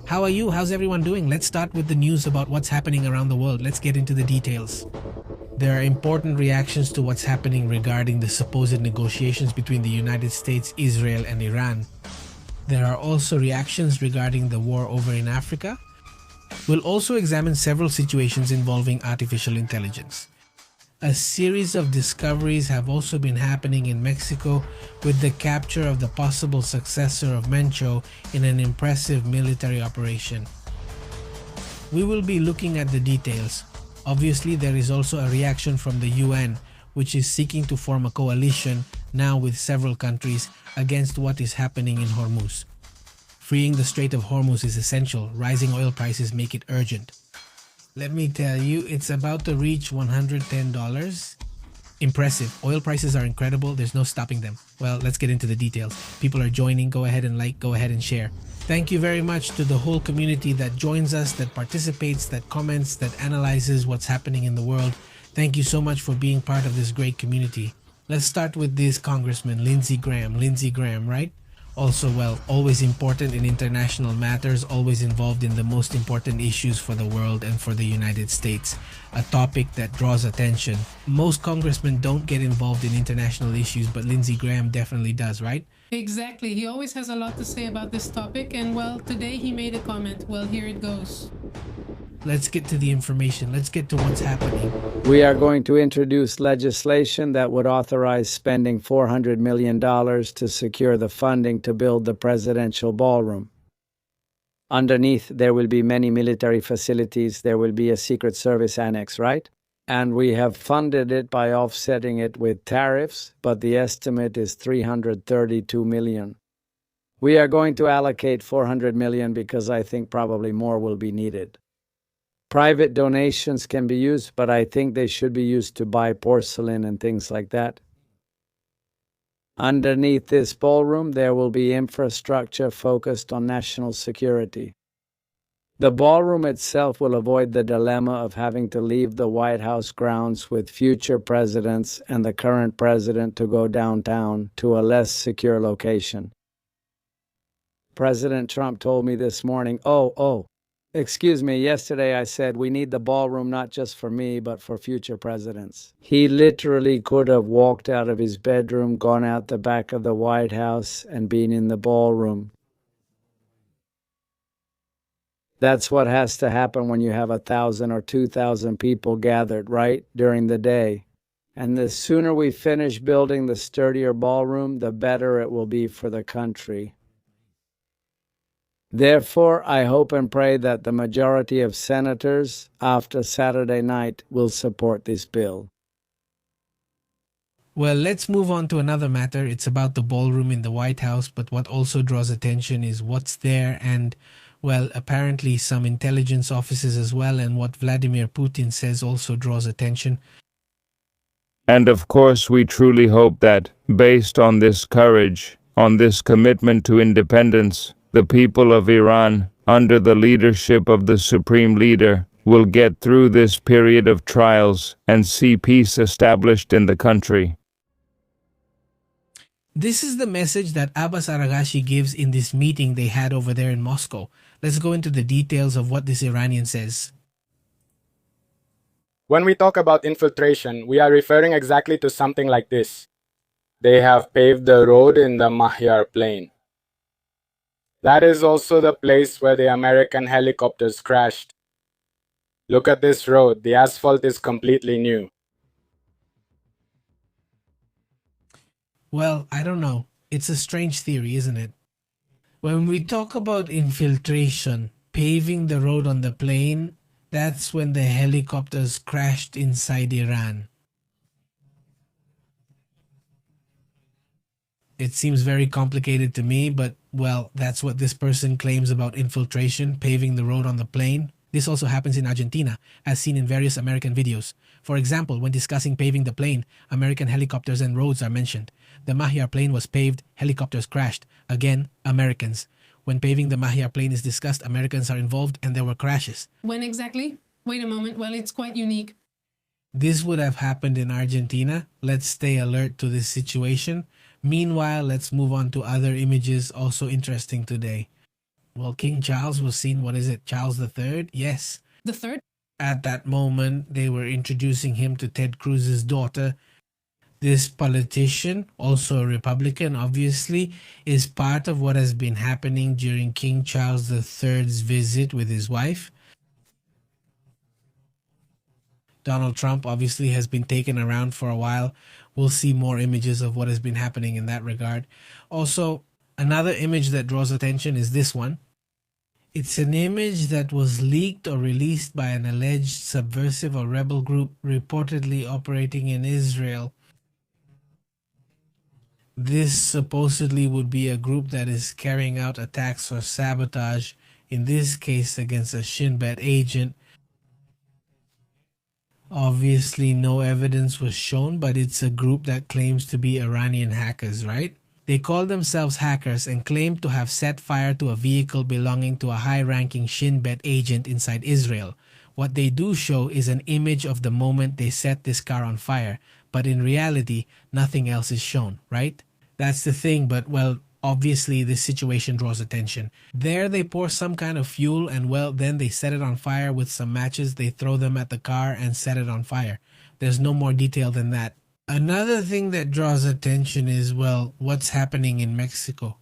How are you? How's everyone doing? Let's start with the news about what's happening around the world. Let's get into the details. There are important reactions to what's happening regarding the supposed negotiations between the United States, Israel, and Iran. There are also reactions regarding the war over in Africa. We'll also examine several situations involving artificial intelligence. A series of discoveries have also been happening in Mexico with the capture of the possible successor of Mencho in an impressive military operation. We will be looking at the details. Obviously, there is also a reaction from the UN, which is seeking to form a coalition now with several countries against what is happening in Hormuz. Freeing the Strait of Hormuz is essential. Rising oil prices make it urgent. Let me tell you, it's about to reach $110. Impressive. Oil prices are incredible. There's no stopping them. Well, let's get into the details. People are joining. Go ahead and like, go ahead and share. Thank you very much to the whole community that joins us, that participates, that comments, that analyzes what's happening in the world. Thank you so much for being part of this great community. Let's start with this Congressman, Lindsey Graham. Lindsey Graham, right? Also, well, always important in international matters, always involved in the most important issues for the world and for the United States. A topic that draws attention. Most congressmen don't get involved in international issues, but Lindsey Graham definitely does, right? Exactly. He always has a lot to say about this topic, and well, today he made a comment. Well, here it goes. Let's get to the information. Let's get to what's happening. We are going to introduce legislation that would authorize spending $400 million to secure the funding to build the presidential ballroom. Underneath, there will be many military facilities. There will be a Secret Service annex, right? And we have funded it by offsetting it with tariffs, but the estimate is $332 million. We are going to allocate $400 million because I think probably more will be needed. Private donations can be used, but I think they should be used to buy porcelain and things like that. Underneath this ballroom, there will be infrastructure focused on national security. The ballroom itself will avoid the dilemma of having to leave the White House grounds with future presidents and the current president to go downtown to a less secure location. President Trump told me this morning, excuse me, yesterday I said we need the ballroom not just for me, but for future presidents. He literally could have walked out of his bedroom, gone out the back of the White House, and been in the ballroom. That's what has to happen when you have 1,000 or 2,000 people gathered, right, during the day. And the sooner we finish building the sturdier ballroom, the better it will be for the country. Therefore, I hope and pray that the majority of senators after Saturday night will support this bill. Well, let's move on to another matter. It's about the ballroom in the White House, but what also draws attention is what's there and, well, apparently some intelligence offices as well, and what Vladimir Putin says also draws attention. And of course, we truly hope that, based on this courage, on this commitment to independence, the people of Iran, under the leadership of the Supreme Leader, will get through this period of trials and see peace established in the country. This is the message that Abbas Araghchi gives in this meeting they had over there in Moscow. Let's go into the details of what this Iranian says. When we talk about infiltration, we are referring exactly to something like this. They have paved the road in the Mahyar Plain. That is also the place where the American helicopters crashed. Look at this road. The asphalt is completely new. Well, I don't know. It's a strange theory, isn't it? When we talk about infiltration, paving the road on the plain, that's when the helicopters crashed inside Iran. It seems very complicated to me, but, well, that's what this person claims about infiltration, paving the road on the plain. This also happens in Argentina, as seen in various American videos. For example, when discussing paving the plain, American helicopters and roads are mentioned. The Mahyar Plain was paved, helicopters crashed. Again, Americans. When paving the Mahyar Plain is discussed, Americans are involved and there were crashes. When exactly? Wait a moment. Well, it's quite unique. This would have happened in Argentina. Let's stay alert to this situation. Meanwhile, let's move on to other images also interesting today. Well, King Charles was seen, what is it, Charles III? Yes. The third? At that moment, they were introducing him to Ted Cruz's daughter. This politician, also a Republican, obviously, is part of what has been happening during King Charles III's visit with his wife. Donald Trump obviously has been taken around for a while. We'll see more images of what has been happening in that regard. Also, another image that draws attention is this one. It's an image that was leaked or released by an alleged subversive or rebel group reportedly operating in Israel. This supposedly would be a group that is carrying out attacks or sabotage, in this case against a Shin Bet agent. Obviously, no evidence was shown, but it's a group that claims to be Iranian hackers, right? They call themselves hackers and claim to have set fire to a vehicle belonging to a high-ranking Shin Bet agent inside Israel. What they do show is an image of the moment they set this car on fire, but in reality, nothing else is shown, right? That's the thing, but well, obviously this situation draws attention. There they pour some kind of fuel and well, then they set it on fire with some matches. They throw them at the car and set it on fire. There's no more detail than that. Another thing that draws attention is, well, what's happening in Mexico.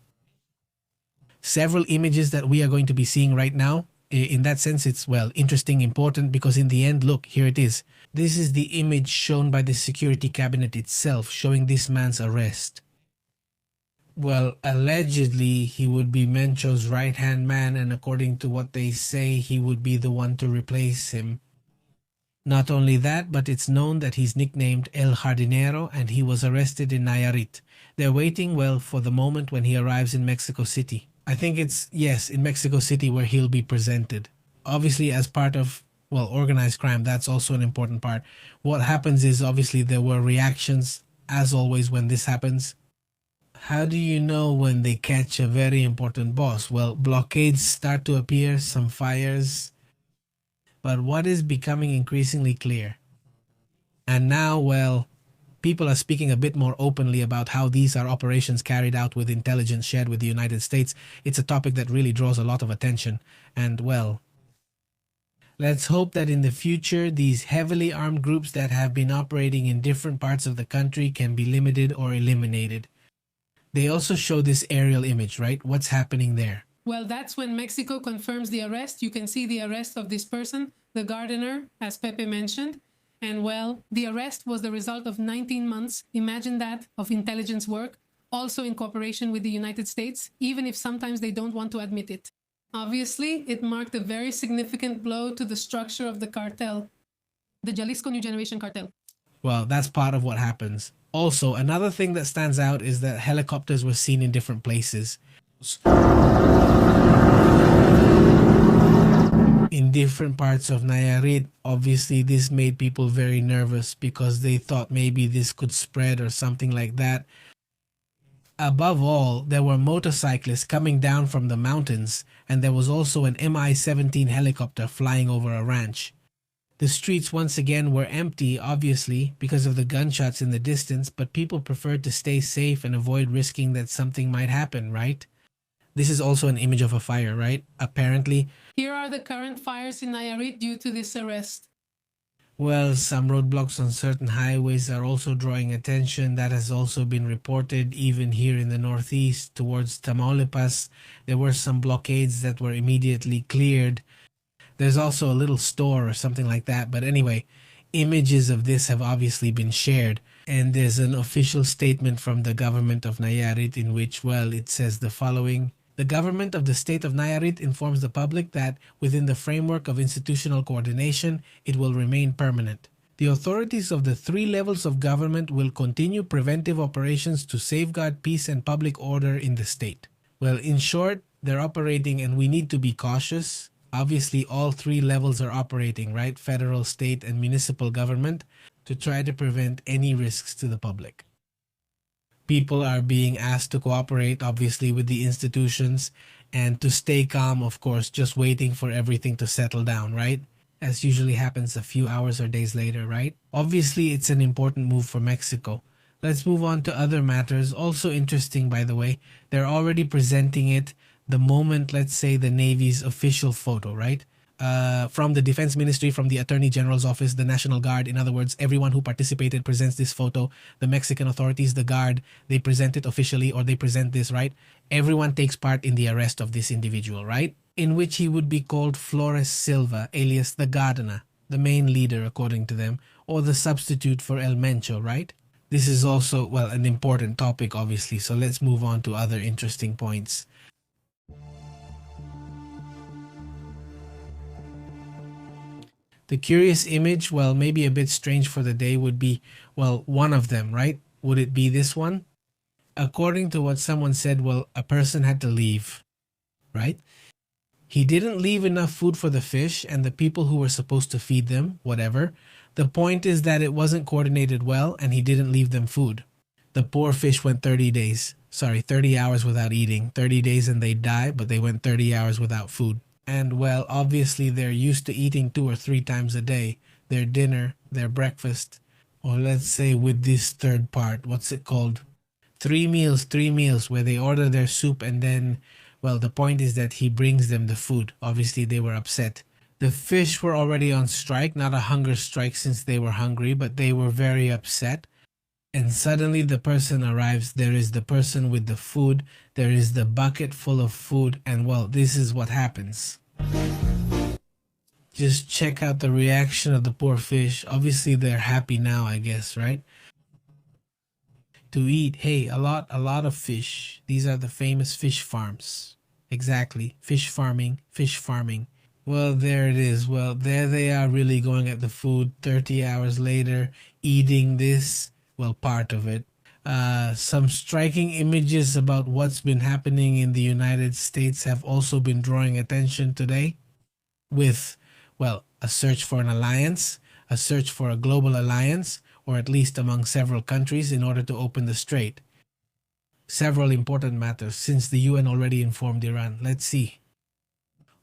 Several images that we are going to be seeing right now. In that sense, it's, well, interesting, important, because in the end, look, here it is. This is the image shown by the security cabinet itself, showing this man's arrest. Well, allegedly, he would be Mencho's right-hand man, and according to what they say, he would be the one to replace him. Not only that, but it's known that he's nicknamed El Jardinero, and he was arrested in Nayarit. They're waiting, well, for the moment when he arrives in Mexico City. I think it's, yes, in Mexico City where he'll be presented. Obviously, as part of, well, organized crime, that's also an important part. What happens is, obviously, there were reactions, as always, when this happens. How do you know when they catch a very important boss? Well, blockades start to appear, some fires. But what is becoming increasingly clear? And now, well, people are speaking a bit more openly about how these are operations carried out with intelligence shared with the United States. It's a topic that really draws a lot of attention. And, well, let's hope that in the future, these heavily armed groups that have been operating in different parts of the country can be limited or eliminated. They also show this aerial image, right? What's happening there? Well, that's when Mexico confirms the arrest. You can see the arrest of this person, the gardener, as Pepe mentioned. And well, the arrest was the result of 19 months, imagine that, of intelligence work, also in cooperation with the United States, even if sometimes they don't want to admit it. Obviously, it marked a very significant blow to the structure of the cartel, the Jalisco New Generation cartel. Well, that's part of what happens. Also, another thing that stands out is that helicopters were seen in different places. In different parts of Nayarit, obviously this made people very nervous because they thought maybe this could spread or something like that. Above all, there were motorcyclists coming down from the mountains, and there was also an Mi-17 helicopter flying over a ranch. The streets once again were empty, obviously, because of the gunshots in the distance, but people preferred to stay safe and avoid risking that something might happen, right? This is also an image of a fire, right? Apparently. Here are the current fires in Nayarit due to this arrest. Well, some roadblocks on certain highways are also drawing attention. That has also been reported even here in the northeast towards Tamaulipas. There were some blockades that were immediately cleared. There's also a little store or something like that. But anyway, images of this have obviously been shared. And there's an official statement from the government of Nayarit in which, well, it says the following. The government of the state of Nayarit informs the public that, within the framework of institutional coordination, it will remain permanent. The authorities of the 3 levels of government will continue preventive operations to safeguard peace and public order in the state. Well, in short, they're operating and we need to be cautious. Obviously, all 3 levels are operating, right? Federal, state, and municipal government to try to prevent any risks to the public. People are being asked to cooperate, obviously, with the institutions and to stay calm, of course, just waiting for everything to settle down, right? As usually happens a few hours or days later, right? Obviously, it's an important move for Mexico. Let's move on to other matters. Also interesting, by the way, they're already presenting it. the moment, let's say, the Navy's official photo, right? From the Defense Ministry, from the Attorney General's office, the National Guard, in other words, everyone who participated presents this photo. The Mexican authorities, the Guard, they present it officially, or they present this, right? Everyone takes part in the arrest of this individual, right? In which he would be called Flores Silva, alias the Gardener, the main leader according to them, or the substitute for El Mencho, right? This is also, well, an important topic, obviously, so let's move on to other interesting points. The curious image, well, maybe a bit strange for the day, would be, well, one of them, right? Would it be this one? According to what someone said, well, a person had to leave, right? He didn't leave enough food for the fish and the people who were supposed to feed them, whatever. The point is that it wasn't coordinated well and he didn't leave them food. The poor fish went 30 hours without eating. 30 days and they die, but they went 30 hours without food. And well, obviously they're used to eating 2 or 3 times a day. Their dinner, their breakfast, or let's say with this third part, what's it called? 3 meals, where they order their soup and then, well, the point is that he brings them the food. Obviously they were upset. The fish were already on strike, not a hunger strike since they were hungry, but they were very upset. And suddenly the person arrives. There is the person with the food. There is the bucket full of food. And well, this is what happens. Just check out the reaction of the poor fish. Obviously they're happy now, I guess, right? To eat, hey, a lot of fish. These are the famous fish farms. Exactly. Fish farming. Well, there it is. Well, there they are really going at the food 30 hours later, eating this. Well, part of it. Some striking images about what's been happening in the United States have also been drawing attention today with, well, a search for an alliance, a search for a global alliance, or at least among several countries in order to open the strait. Several important matters since the UN already informed Iran. Let's see.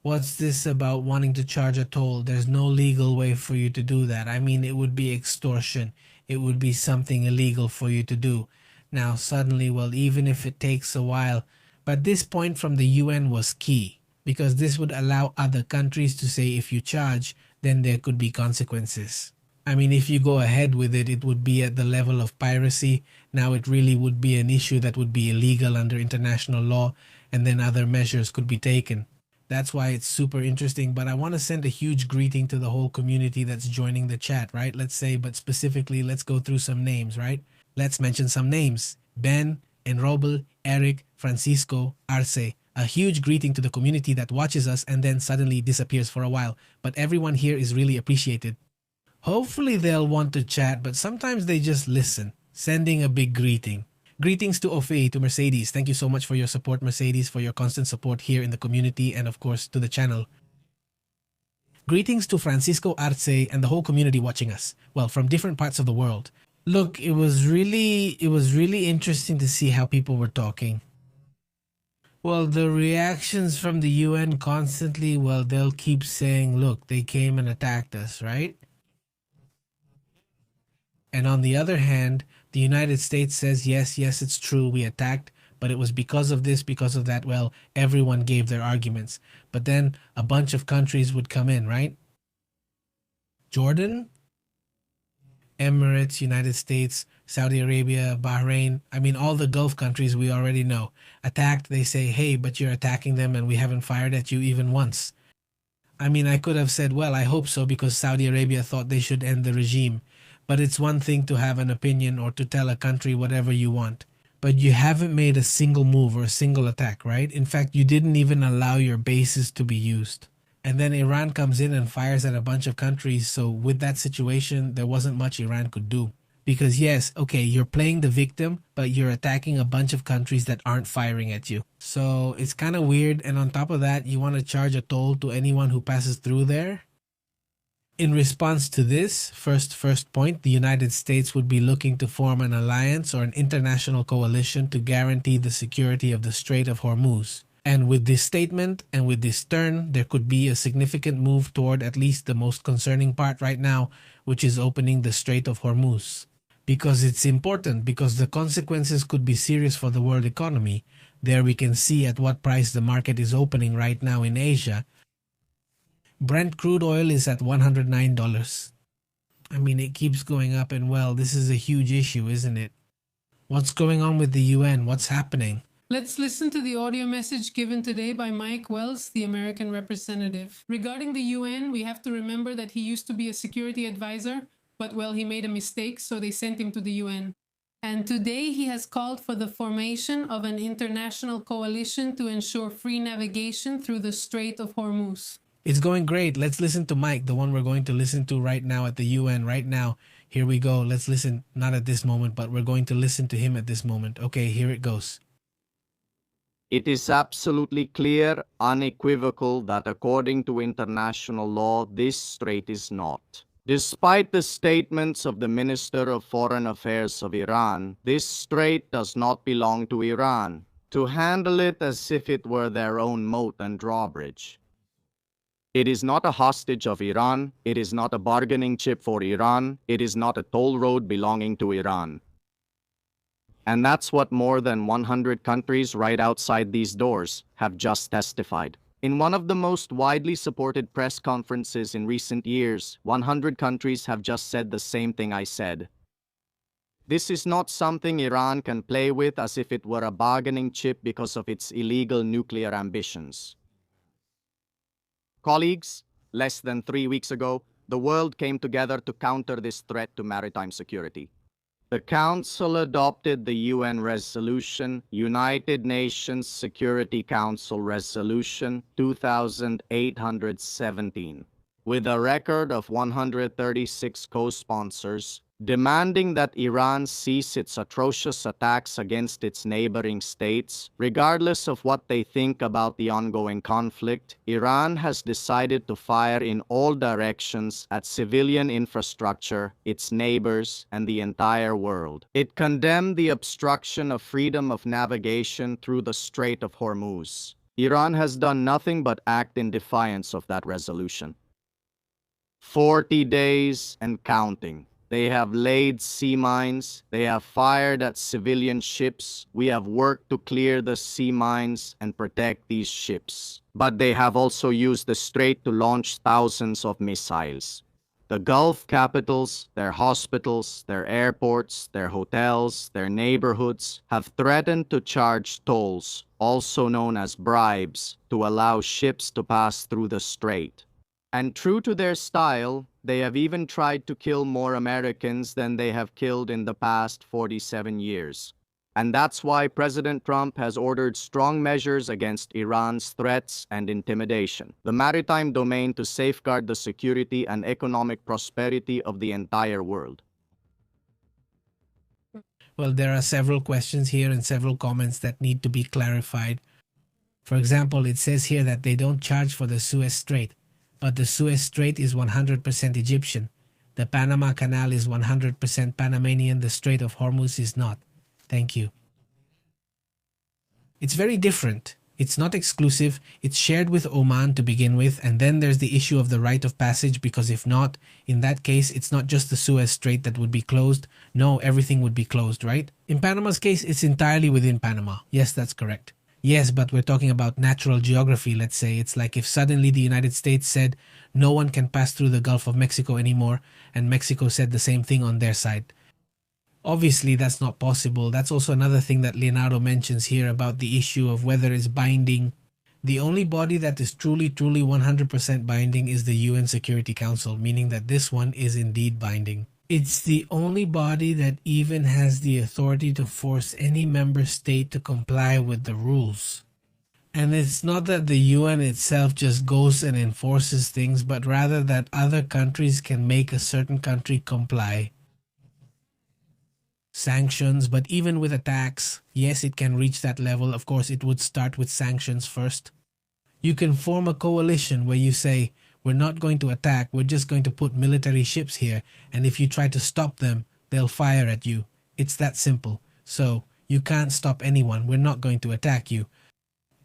What's this about wanting to charge a toll? There's no legal way for you to do that. I mean, it would be extortion. It would be something illegal for you to do. Now, suddenly, well, even if it takes a while, but this point from the UN was key, because this would allow other countries to say if you charge, then there could be consequences. I mean, if you go ahead with it, it would be at the level of piracy. Now it really would be an issue that would be illegal under international law, and then other measures could be taken. That's why it's super interesting, but I want to send a huge greeting to the whole community that's joining the chat, right? Let's say, but specifically, let's go through some names, right? Let's mention some names. Ben, Enrobel, Eric, Francisco, Arce. A huge greeting to the community that watches us and then suddenly disappears for a while. But everyone here is really appreciated. Hopefully they'll want to chat, but sometimes they just listen. Sending a big greeting. Greetings to Ofe, to Mercedes. Thank you so much for your support, Mercedes, for your constant support here in the community and of course to the channel. Greetings to Francisco Arce and the whole community watching us. Well, from different parts of the world. Look, it was really interesting to see how people were talking. Well, the reactions from the UN constantly, well, they'll keep saying, look, they came and attacked us, right? And on the other hand, the United States says, yes, it's true, we attacked, but it was because of this, because of that. Well, everyone gave their arguments. But then a bunch of countries would come in, right? Jordan, Emirates, United States, Saudi Arabia, Bahrain. I mean, all the Gulf countries we already know. Attacked, they say, hey, but you're attacking them and we haven't fired at you even once. I mean, I could have said, well, I hope so, because Saudi Arabia thought they should end the regime. But it's one thing to have an opinion or to tell a country whatever you want. But you haven't made a single move or a single attack, right? In fact, you didn't even allow your bases to be used. And then Iran comes in and fires at a bunch of countries. So with that situation, there wasn't much Iran could do. Because yes, okay, you're playing the victim, but you're attacking a bunch of countries that aren't firing at you. So it's kind of weird. And on top of that, you want to charge a toll to anyone who passes through there? In response to this, first point, the United States would be looking to form an alliance or an international coalition to guarantee the security of the Strait of Hormuz. And with this statement and with this turn, there could be a significant move toward at least the most concerning part right now, which is opening the Strait of Hormuz. Because it's important, because the consequences could be serious for the world economy. There we can see at what price the market is opening right now in Asia. Brent crude oil is at $109. I mean, it keeps going up, and well, this is a huge issue, isn't it? What's going on with the UN? What's happening? Let's listen to the audio message given today by Mike Wells, the American representative. Regarding the UN, we have to remember that he used to be a security advisor, but well, he made a mistake, so they sent him to the UN. And today he has called for the formation of an international coalition to ensure free navigation through the Strait of Hormuz. It's going great. Let's listen to Mike, the one we're going to listen to right now at the UN right now. Here we go. Let's listen, not at this moment, but we're going to listen to him at this moment. Okay, here it goes. It is absolutely clear, unequivocal, that according to international law, this strait is not. Despite the statements of the Minister of Foreign Affairs of Iran, this strait does not belong to Iran, to handle it as if it were their own moat and drawbridge. It is not a hostage of Iran, it is not a bargaining chip for Iran, it is not a toll road belonging to Iran. And that's what more than 100 countries right outside these doors have just testified. In one of the most widely supported press conferences in recent years, 100 countries have just said the same thing I said. This is not something Iran can play with as if it were a bargaining chip because of its illegal nuclear ambitions. Colleagues, less than 3 weeks ago, the world came together to counter this threat to maritime security. The Council adopted the UN Resolution, United Nations Security Council Resolution 2817, with a record of 136 co-sponsors, demanding that Iran cease its atrocious attacks against its neighboring states. Regardless of what they think about the ongoing conflict, Iran has decided to fire in all directions at civilian infrastructure, its neighbors, and the entire world. It condemned the obstruction of freedom of navigation through the Strait of Hormuz. Iran has done nothing but act in defiance of that resolution. 40 days and counting. They have laid sea mines, they have fired at civilian ships, we have worked to clear the sea mines and protect these ships. But they have also used the strait to launch thousands of missiles. The Gulf capitals, their hospitals, their airports, their hotels, their neighborhoods have threatened to charge tolls, also known as bribes, to allow ships to pass through the strait. And true to their style, they have even tried to kill more Americans than they have killed in the past 47 years. And that's why President Trump has ordered strong measures against Iran's threats and intimidation, the maritime domain, to safeguard the security and economic prosperity of the entire world. Well, there are several questions here and several comments that need to be clarified. For example, it says here that they don't charge for the Suez Strait. But the Suez Strait is 100% Egyptian. The Panama Canal is 100% Panamanian. The Strait of Hormuz is not. Thank you. It's very different. It's not exclusive. It's shared with Oman to begin with, and then there's the issue of the right of passage, because if not, in that case, it's not just the Suez Strait that would be closed. No, everything would be closed, right? In Panama's case, it's entirely within Panama. Yes, that's correct. Yes, but we're talking about natural geography, let's say. It's like if suddenly the United States said no one can pass through the Gulf of Mexico anymore, and Mexico said the same thing on their side. Obviously, that's not possible. That's also another thing that Leonardo mentions here about the issue of whether it's binding. The only body that is truly 100% binding is the UN Security Council, meaning that this one is indeed binding. It's the only body that even has the authority to force any member state to comply with the rules. And it's not that the UN itself just goes and enforces things, but rather that other countries can make a certain country comply. Sanctions, but even with attacks, yes, it can reach that level. Of course, it would start with sanctions first. You can form a coalition where you say, we're not going to attack, we're just going to put military ships here, and if you try to stop them, they'll fire at you. It's that simple. So, you can't stop anyone, we're not going to attack you.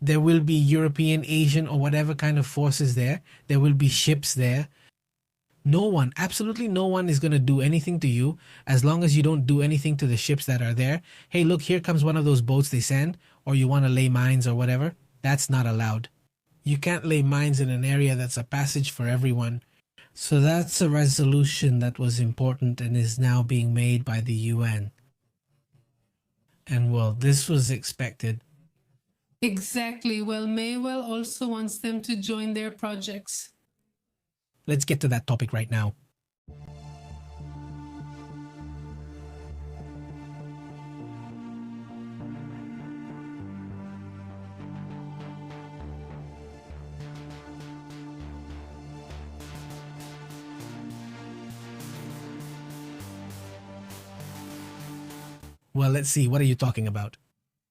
There will be European, Asian, or whatever kind of forces there. There will be ships there. No one, absolutely no one is going to do anything to you as long as you don't do anything to the ships that are there. Hey, look, here comes one of those boats they send. or you want to lay mines or whatever, that's not allowed. You can't lay mines in an area that's a passage for everyone. So that's a resolution that was important and is now being made by the UN. And well, this was expected. Exactly. Well, Maywell also wants them to join their projects. Let's get to that topic right now. Well, let's see. What are you talking about?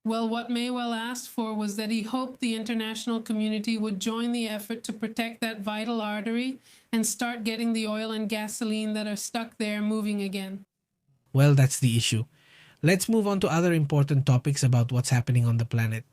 Well, what Maywell asked for was that he hoped the international community would join the effort to protect that vital artery and start getting the oil and gasoline that are stuck there moving again. Well, that's the issue. Let's move on to other important topics about what's happening on the planet.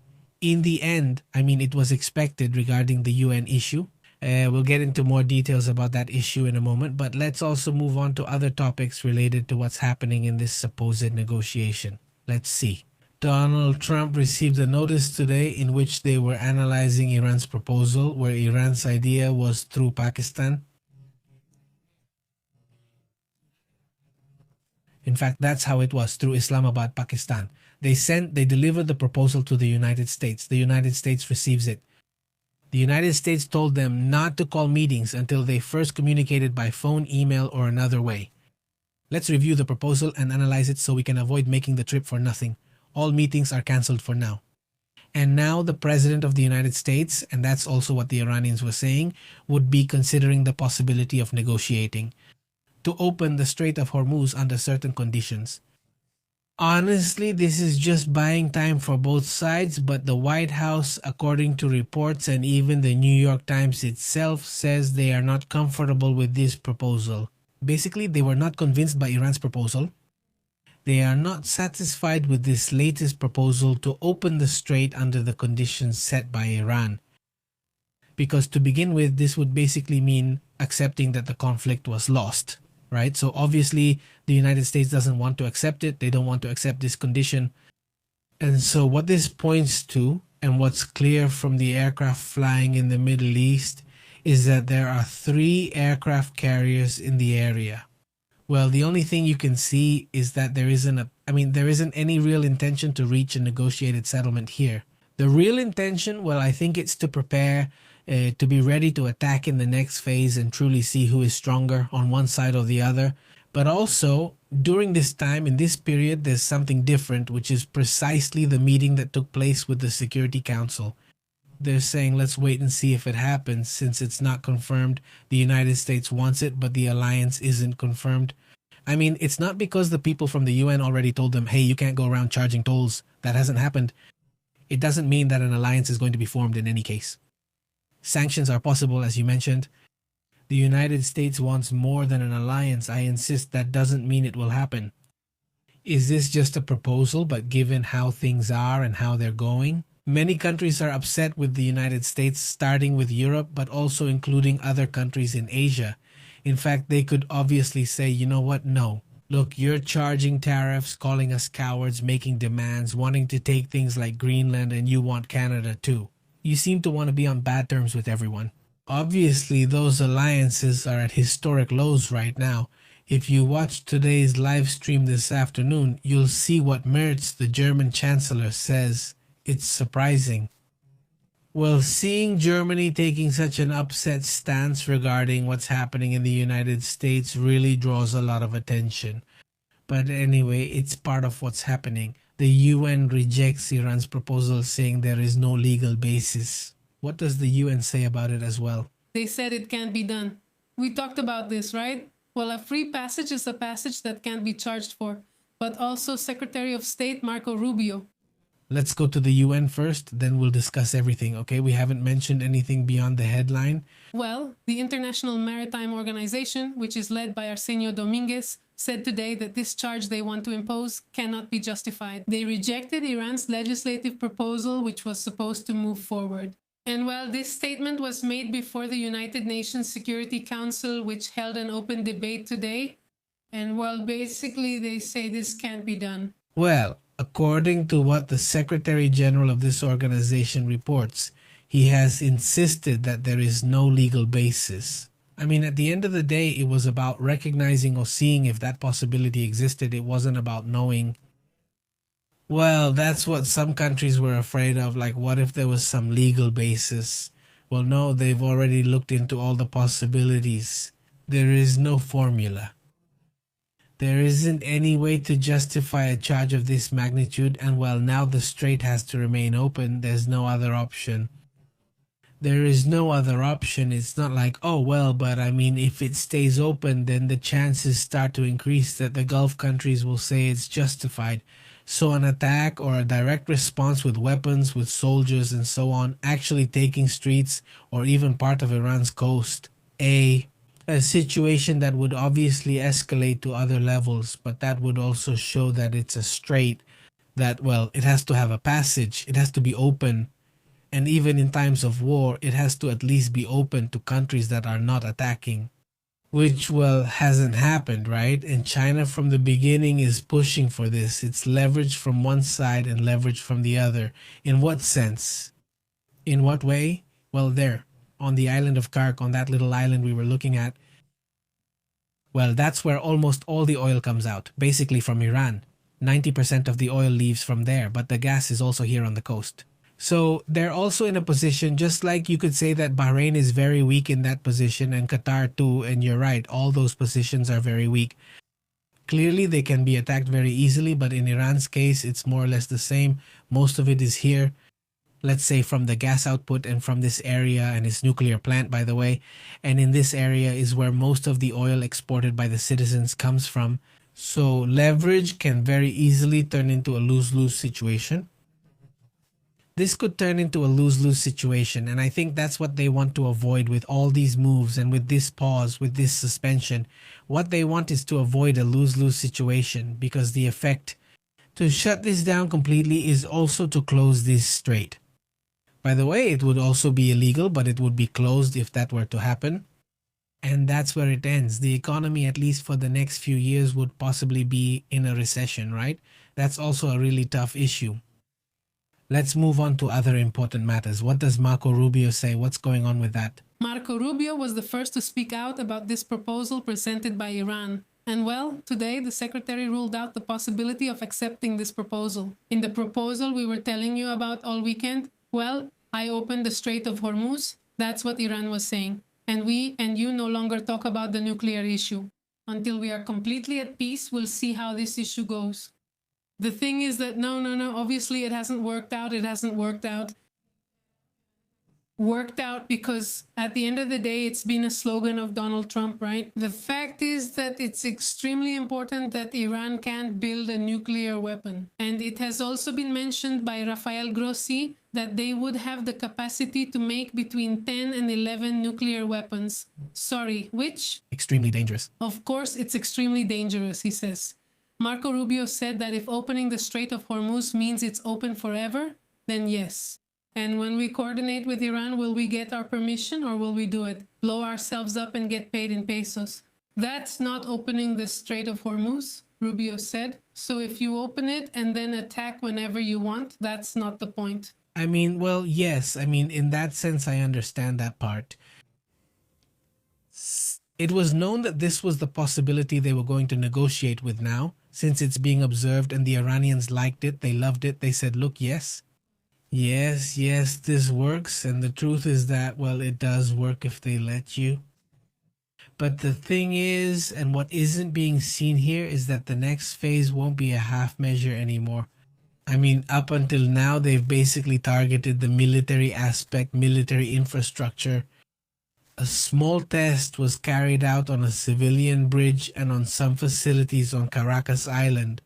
In the end, it was expected regarding the UN issue. We'll get into more details about that issue in a moment, but let's also move on to other topics related to what's happening in this supposed negotiation. Let's see. Donald Trump received a notice today in which they were analyzing Iran's proposal, where Iran's idea was through Pakistan. In fact, that's how it was, through Islamabad, Pakistan. They delivered the proposal to the United States. The United States receives it. The United States told them not to call meetings until they first communicated by phone, email, or another way. Let's review the proposal and analyze it so we can avoid making the trip for nothing. All meetings are cancelled for now. And now the President of the United States, and that's also what the Iranians were saying, would be considering the possibility of negotiating to open the Strait of Hormuz under certain conditions. Honestly, this is just buying time for both sides, but the White House, according to reports and even the New York Times itself, says they are not comfortable with this proposal. Basically, they were not convinced by Iran's proposal. They are not satisfied with this latest proposal to open the strait under the conditions set by Iran. Because to begin with, this would basically mean accepting that the conflict was lost, right? So obviously, the United States doesn't want to accept it. They don't want to accept this condition. And so what this points to, and what's clear from the aircraft flying in the Middle East, is that there are 3 aircraft carriers in the area. Well, the only thing you can see is that there isn't any real intention to reach a negotiated settlement here. The real intention, well, I think it's to prepare to be ready to attack in the next phase and truly see who is stronger on one side or the other. But also, during this time, in this period, there's something different, which is precisely the meeting that took place with the Security Council. They're saying, let's wait and see if it happens, since it's not confirmed. The United States wants it, but the alliance isn't confirmed. It's not because the people from the UN already told them, hey, you can't go around charging tolls. That hasn't happened. It doesn't mean that an alliance is going to be formed in any case. Sanctions are possible, as you mentioned. The United States wants more than an alliance. I insist that doesn't mean it will happen. Is this just a proposal, but given how things are and how they're going? Many countries are upset with the United States, starting with Europe, but also including other countries in Asia. In fact, they could obviously say, you know what, no. Look, you're charging tariffs, calling us cowards, making demands, wanting to take things like Greenland, and you want Canada too. You seem to want to be on bad terms with everyone. Obviously, those alliances are at historic lows right now. If you watch today's live stream this afternoon, you'll see what Merz, the German Chancellor, says. It's surprising. Well, seeing Germany taking such an upset stance regarding what's happening in the United States really draws a lot of attention. But anyway, it's part of what's happening. The UN rejects Iran's proposal, saying there is no legal basis. What does the UN say about it as well? They said it can't be done. We talked about this, right? Well, a free passage is a passage that can't be charged for. But also Secretary of State Marco Rubio. Let's go to the UN first, then we'll discuss everything, okay? We haven't mentioned anything beyond the headline. Well, the International Maritime Organization, which is led by Arsenio Dominguez, said today that this charge they want to impose cannot be justified. They rejected Iran's legislative proposal, which was supposed to move forward. And while this statement was made before the United Nations Security Council, which held an open debate today, and well, basically they say this can't be done. Well, According to what the Secretary General of this organization reports, he has insisted that there is no legal basis. I mean, at the end of the day, it was about recognizing or seeing if that possibility existed. It wasn't about knowing. Well, that's what some countries were afraid of. Like, what if there was some legal basis? Well, no, they've already looked into all the possibilities. There is no formula. There isn't any way to justify a charge of this magnitude, and well, now the strait has to remain open. There's no other option. There is no other option. It's not like, oh, well, but I mean, if it stays open, then the chances start to increase that the Gulf countries will say it's justified. So an attack or a direct response with weapons, with soldiers and so on, actually taking streets or even part of Iran's coast, a situation that would obviously escalate to other levels, but that would also show that it's a strait, that, well, it has to have a passage, it has to be open, and even in times of war, it has to at least be open to countries that are not attacking, which, well, hasn't happened, right? And China from the beginning is pushing for this. It's leverage from one side and leverage from the other. In what sense? In what way? Well, there, on the island of Kark, on that little island we were looking at, well, that's where almost all the oil comes out, basically from Iran. 90% of the oil leaves from there, but the gas is also here on the coast. So they're also in a position, just like you could say that Bahrain is very weak in that position, and Qatar too, and you're right, all those positions are very weak. Clearly they can be attacked very easily, but in Iran's case, it's more or less the same. Most of it is here, let's say from the gas output and from this area, and its nuclear plant, by the way. And in this area is where most of the oil exported by the citizens comes from. So leverage can very easily turn into a lose-lose situation. This could turn into a lose-lose situation, and I think that's what they want to avoid with all these moves and with this pause, with this suspension. What they want is to avoid a lose-lose situation, because the effect to shut this down completely is also to close this strait. By the way, it would also be illegal, but it would be closed if that were to happen. And that's where it ends. The economy, at least for the next few years, would possibly be in a recession, right? That's also a really tough issue. Let's move on to other important matters. What does Marco Rubio say? What's going on with that? Marco Rubio was the first to speak out about this proposal presented by Iran. And well, today the secretary ruled out the possibility of accepting this proposal. In the proposal we were telling you about all weekend, well, I opened the Strait of Hormuz. That's what Iran was saying. And we and you no longer talk about the nuclear issue. Until we are completely at peace, we'll see how this issue goes. The thing is that no, obviously it hasn't worked out. It hasn't worked out. Worked out because at the end of the day, it's been a slogan of Donald Trump, right? The fact is that it's extremely important that Iran can't build a nuclear weapon. And it has also been mentioned by Rafael Grossi that they would have the capacity to make between 10 and 11 nuclear weapons. Sorry, which? Extremely dangerous. Of course, it's extremely dangerous, he says. Marco Rubio said that if opening the Strait of Hormuz means it's open forever, then yes. And when we coordinate with Iran, will we get our permission or will we do it? Blow ourselves up and get paid in pesos? That's not opening the Strait of Hormuz, Rubio said. So if you open it and then attack whenever you want, that's not the point. I mean, well, yes. I mean, in that sense, I understand that part. It was known that this was the possibility they were going to negotiate with now, since it's being observed and the Iranians liked it, they loved it, they said, look, yes, this works. And the truth is that, well, it does work if they let you. But the thing is, and what isn't being seen here, is that the next phase won't be a half measure anymore. I mean, up until now, they've basically targeted the military aspect, military infrastructure. A small test was carried out on a civilian bridge and on some facilities on Caracas Island.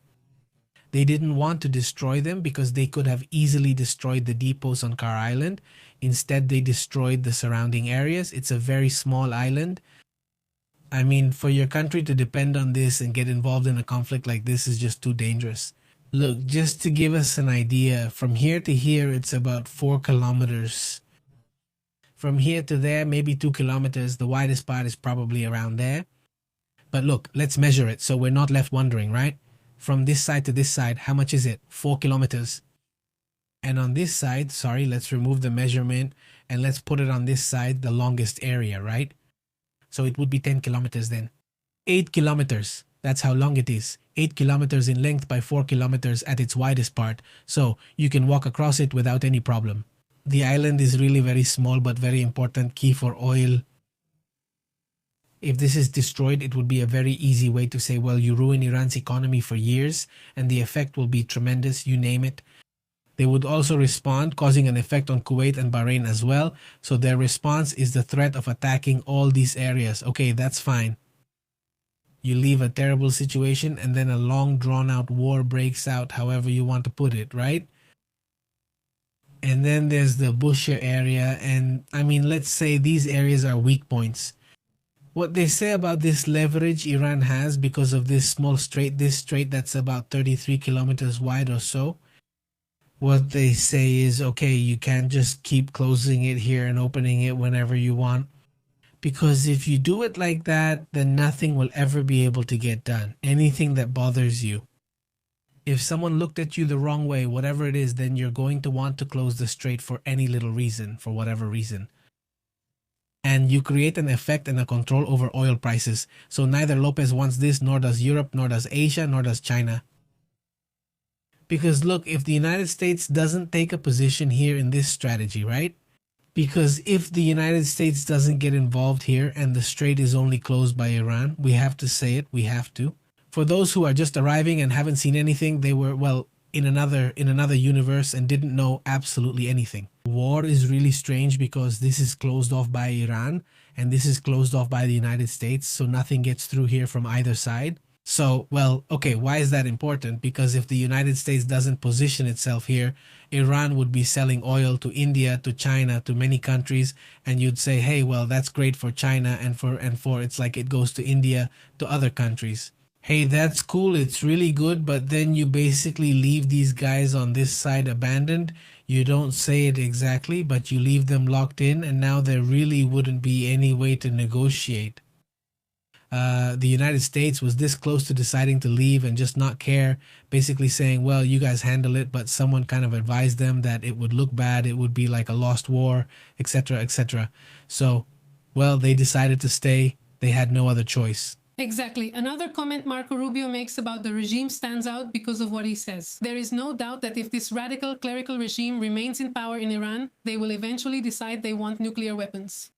They didn't want to destroy them because they could have easily destroyed the depots on Car Island. Instead, they destroyed the surrounding areas. It's a very small island. I mean, for your country to depend on this and get involved in a conflict like this is just too dangerous. Look, just to give us an idea, from here to here, it's about 4 kilometers. From here to there, maybe 2 kilometers. The widest part is probably around there. But look, let's measure it so we're not left wondering, right? from this side to this side, how much is it? 4 kilometers. And on this side, sorry, let's remove the measurement and let's put it on this side, the longest area, right? So it would be 10 kilometers then. 8 kilometers. That's how long it is. 8 kilometers in length by 4 kilometers at its widest part. So you can walk across it without any problem. The island is really very small but very important, key for oil. If this is destroyed, it would be a very easy way to say, well, you ruin Iran's economy for years and the effect will be tremendous, you name it. They would also respond, causing an effect on Kuwait and Bahrain as well. So their response is the threat of attacking all these areas. Okay, that's fine. You leave a terrible situation and then a long drawn out war breaks out, however you want to put it, right? And then there's the Bushehr area. And I mean, let's say these areas are weak points. What they say about this leverage Iran has because of this small strait, this strait that's about 33 kilometers wide or so. What they say is, okay, you can't just keep closing it here and opening it whenever you want. Because if you do it like that, then nothing will ever be able to get done. Anything that bothers you. If someone looked at you the wrong way, whatever it is, then you're going to want to close the strait for any little reason, for whatever reason. And you create an effect and a control over oil prices. So neither Lopez wants this, nor does Europe, nor does Asia, nor does China. Because look, if the United States doesn't take a position here in this strategy, right? Because if the United States doesn't get involved here and the strait is only closed by Iran, we have to say it, we have to. For those who are just arriving and haven't seen anything, they were, well, in another universe and didn't know absolutely anything. War is really strange because this is closed off by Iran and this is closed off by the United States, so nothing gets through here from either side. So, well, okay, why is that important? Because if the United States doesn't position itself here, Iran would be selling oil to India, to China, to many countries, and you'd say, hey, well, that's great for China and for it's like it goes to India, to other countries. Hey, that's cool, it's really good, but then you basically leave these guys on this side abandoned. You don't say it exactly, but you leave them locked in, and now there really wouldn't be any way to negotiate. The United States was this close to deciding to leave and just not care, basically saying, well, you guys handle it, but someone kind of advised them that it would look bad, it would be like a lost war, etc., etc. So, well, they decided to stay. They had no other choice. Exactly. Another comment Marco Rubio makes about the regime stands out because of what he says. There is no doubt that if this radical clerical regime remains in power in Iran, they will eventually decide they want nuclear weapons.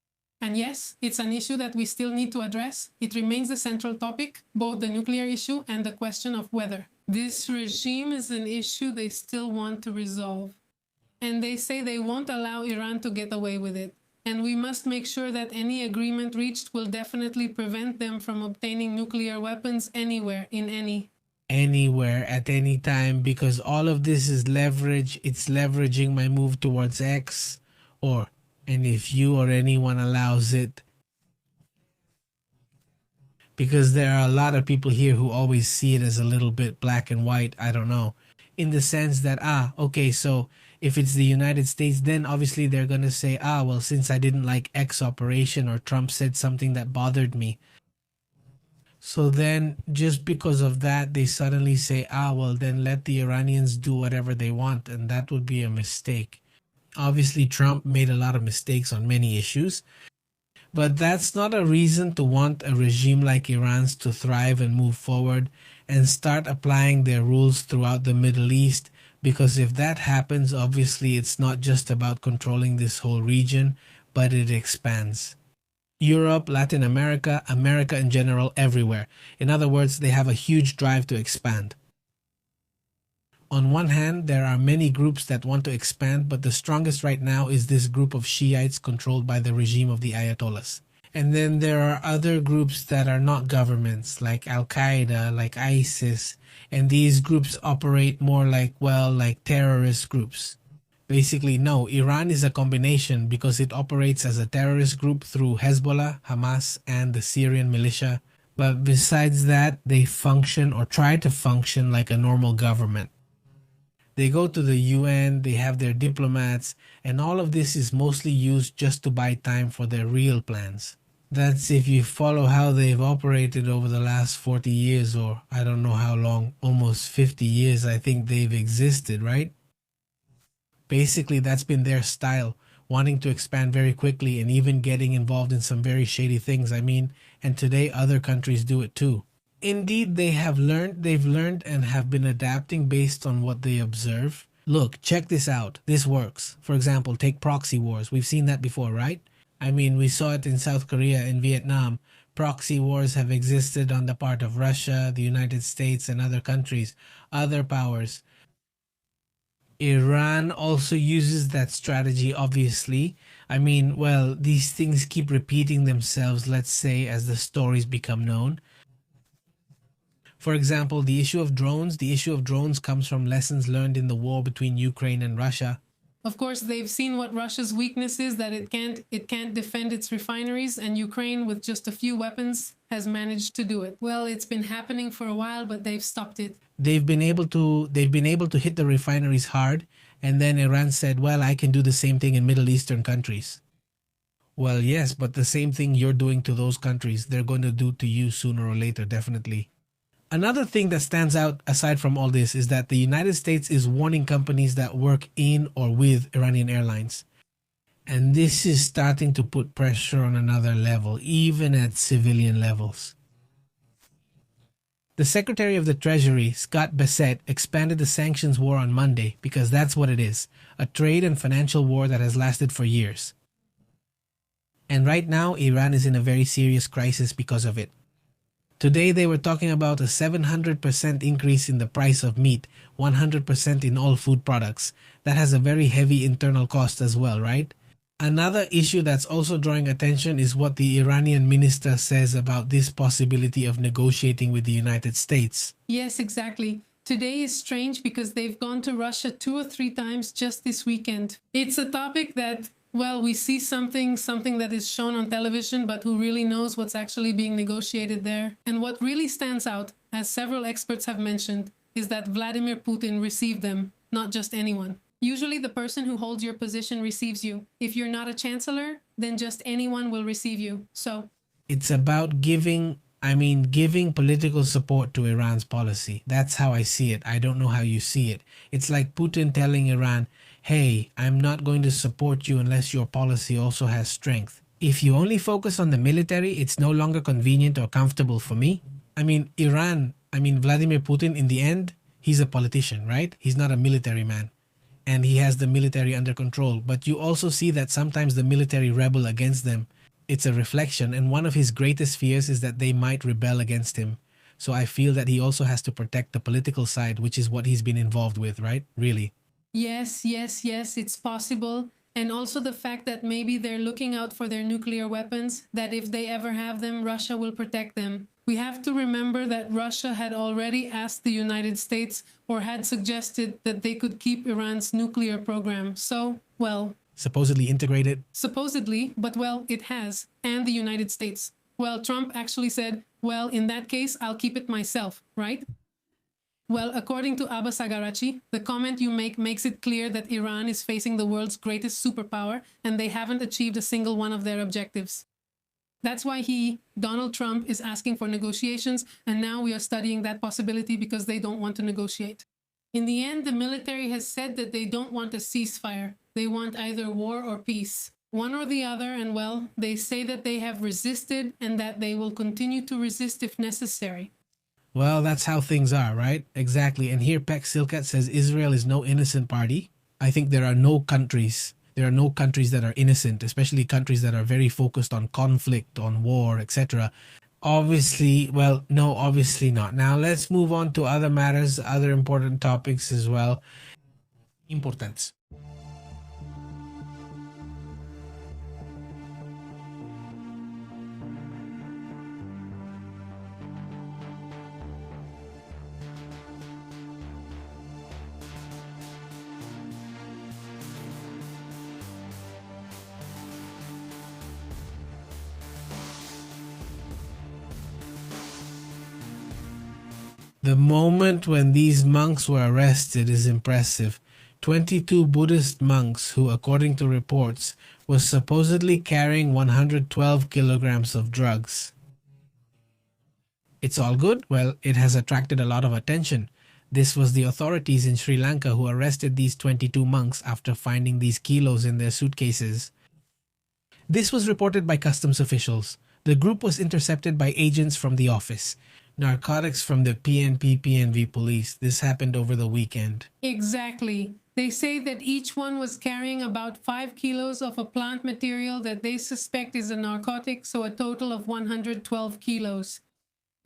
And yes, it's an issue that we still need to address. It remains the central topic, both the nuclear issue and the question of whether. This regime is an issue they still want to resolve. And they say they won't allow Iran to get away with it. And we must make sure that any agreement reached will definitely prevent them from obtaining nuclear weapons anywhere, Anywhere, at any time, because all of this is leverage. It's leveraging my move towards X, and if you or anyone allows it. Because there are a lot of people here who always see it as a little bit black and white, I don't know. In the sense that, okay, so if it's the United States, then obviously they're going to say, well, since I didn't like X operation or Trump said something that bothered me. So then just because of that, they suddenly say, well, then let the Iranians do whatever they want. And that would be a mistake. Obviously, Trump made a lot of mistakes on many issues, but that's not a reason to want a regime like Iran's to thrive and move forward and start applying their rules throughout the Middle East, because if that happens, obviously it's not just about controlling this whole region, but it expands. Europe, Latin America, America in general, everywhere. In other words, they have a huge drive to expand. On one hand, there are many groups that want to expand, but the strongest right now is this group of Shiites controlled by the regime of the Ayatollahs. And then there are other groups that are not governments, like Al-Qaeda, like ISIS, and these groups operate more like terrorist groups. Basically, no, Iran is a combination because it operates as a terrorist group through Hezbollah, Hamas, and the Syrian militia. But besides that, they function or try to function like a normal government. They go to the UN, they have their diplomats, and all of this is mostly used just to buy time for their real plans. That's if you follow how they've operated over the last 40 years, or I don't know how long, almost 50 years I think they've existed, right? Basically, that's been their style, wanting to expand very quickly and even getting involved in some very shady things. I mean, and today other countries do it too. Indeed, they've learned and have been adapting based on what they observe. Look, check this out. This works. For example, take proxy wars. We've seen that before, right? I mean, we saw it in South Korea and Vietnam. Proxy wars have existed on the part of Russia, the United States, and other countries, other powers. Iran also uses that strategy, obviously. I mean, well, these things keep repeating themselves, let's say, as the stories become known. For example, the issue of drones comes from lessons learned in the war between Ukraine and Russia. Of course, they've seen what Russia's weakness is, that it can't defend its refineries, and Ukraine, with just a few weapons, has managed to do it. Well, it's been happening for a while, but they've stopped it. They've been able to hit the refineries hard, and then Iran said, "Well, I can do the same thing in Middle Eastern countries." Well, yes, but the same thing you're doing to those countries, they're going to do to you sooner or later, definitely. Another thing that stands out aside from all this is that the United States is warning companies that work in or with Iranian airlines. And this is starting to put pressure on another level, even at civilian levels. The Secretary of the Treasury, Scott Bessent, expanded the sanctions war on Monday because that's what it is, a trade and financial war that has lasted for years. And right now, Iran is in a very serious crisis because of it. Today they were talking about a 700% increase in the price of meat, 100% in all food products. That has a very heavy internal cost as well, right? Another issue that's also drawing attention is what the Iranian minister says about this possibility of negotiating with the United States. Yes, exactly. Today is strange because they've gone to Russia 2 or 3 times just this weekend. It's a topic that, well, we see something that is shown on television, but who really knows what's actually being negotiated there? And what really stands out, as several experts have mentioned, is that Vladimir Putin received them, not just anyone. Usually the person who holds your position receives you. If you're not a chancellor, then just anyone will receive you. So it's about giving political support to Iran's policy. That's how I see it. I don't know how you see it. It's like Putin telling Iran, "Hey, I'm not going to support you unless your policy also has strength. If you only focus on the military, it's no longer convenient or comfortable for me." Vladimir Putin, in the end, he's a politician, right? He's not a military man. And he has the military under control. But you also see that sometimes the military rebel against them. It's a reflection, and one of his greatest fears is that they might rebel against him. So I feel that he also has to protect the political side, which is what he's been involved with, right? Really. yes, it's possible. And also the fact that maybe they're looking out for their nuclear weapons, that if they ever have them, Russia will protect them. We have to remember that Russia had already asked the United States, or had suggested, that they could keep Iran's nuclear program. So, well, supposedly integrated. Supposedly, but well, it has. And the United States. Well, Trump actually said, well, in that case, I'll keep it myself, right? Well, according to Abbas Agarachi, the comment you make makes it clear that Iran is facing the world's greatest superpower, and they haven't achieved a single one of their objectives. That's why Donald Trump, is asking for negotiations, and now we are studying that possibility because they don't want to negotiate. In the end, the military has said that they don't want a ceasefire. They want either war or peace. One or the other, and well, they say that they have resisted and that they will continue to resist if necessary. Well, that's how things are, right? Exactly. And here Pek Silkat says Israel is no innocent party. I think there are no countries that are innocent, especially countries that are very focused on conflict, on war, etc. Obviously not. Now let's move on to other matters, other important topics as well. Importance. The moment when these monks were arrested is impressive. 22 Buddhist monks who, according to reports, was supposedly carrying 112 kilograms of drugs. It's all good? Well, it has attracted a lot of attention. This was the authorities in Sri Lanka who arrested these 22 monks after finding these kilos in their suitcases. This was reported by customs officials. The group was intercepted by agents from the office. Narcotics from the PNP-PNV police. This happened over the weekend. Exactly. They say that each one was carrying about 5 kilos of a plant material that they suspect is a narcotic, so a total of 112 kilos.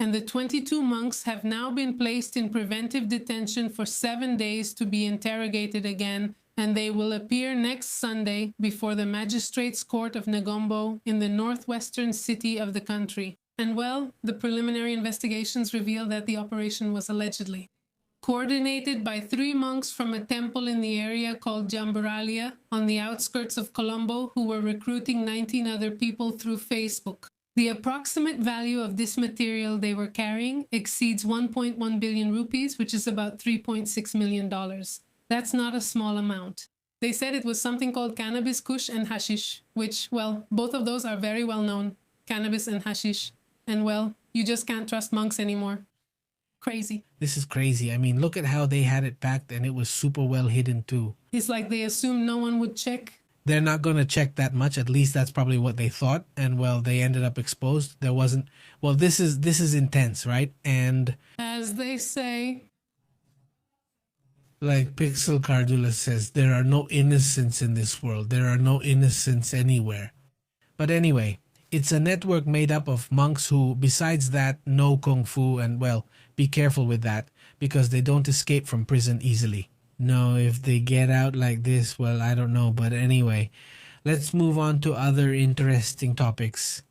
And the 22 monks have now been placed in preventive detention for 7 days to be interrogated again, and they will appear next Sunday before the Magistrates' Court of Negombo in the northwestern city of the country. And well, the preliminary investigations reveal that the operation was allegedly coordinated by 3 monks from a temple in the area called Jambaralia on the outskirts of Colombo who were recruiting 19 other people through Facebook. The approximate value of this material they were carrying exceeds 1.1 billion rupees, which is about $3.6 million. That's not a small amount. They said it was something called cannabis, kush, and hashish, which, well, both of those are very well known. Cannabis and hashish. And well, you just can't trust monks anymore. Crazy. This is crazy. I mean, look at how they had it packed and it was super well hidden too. It's like they assumed no one would check. They're not going to check that much. At least that's probably what they thought. And well, they ended up exposed. There wasn't. Well, this is intense, right? And as they say, like Pixel Cardula says, there are no innocents in this world. There are no innocents anywhere. But anyway, it's a network made up of monks who, besides that, know Kung Fu. And well, be careful with that because they don't escape from prison easily. No, if they get out like this, well, I don't know. But anyway, let's move on to other interesting topics.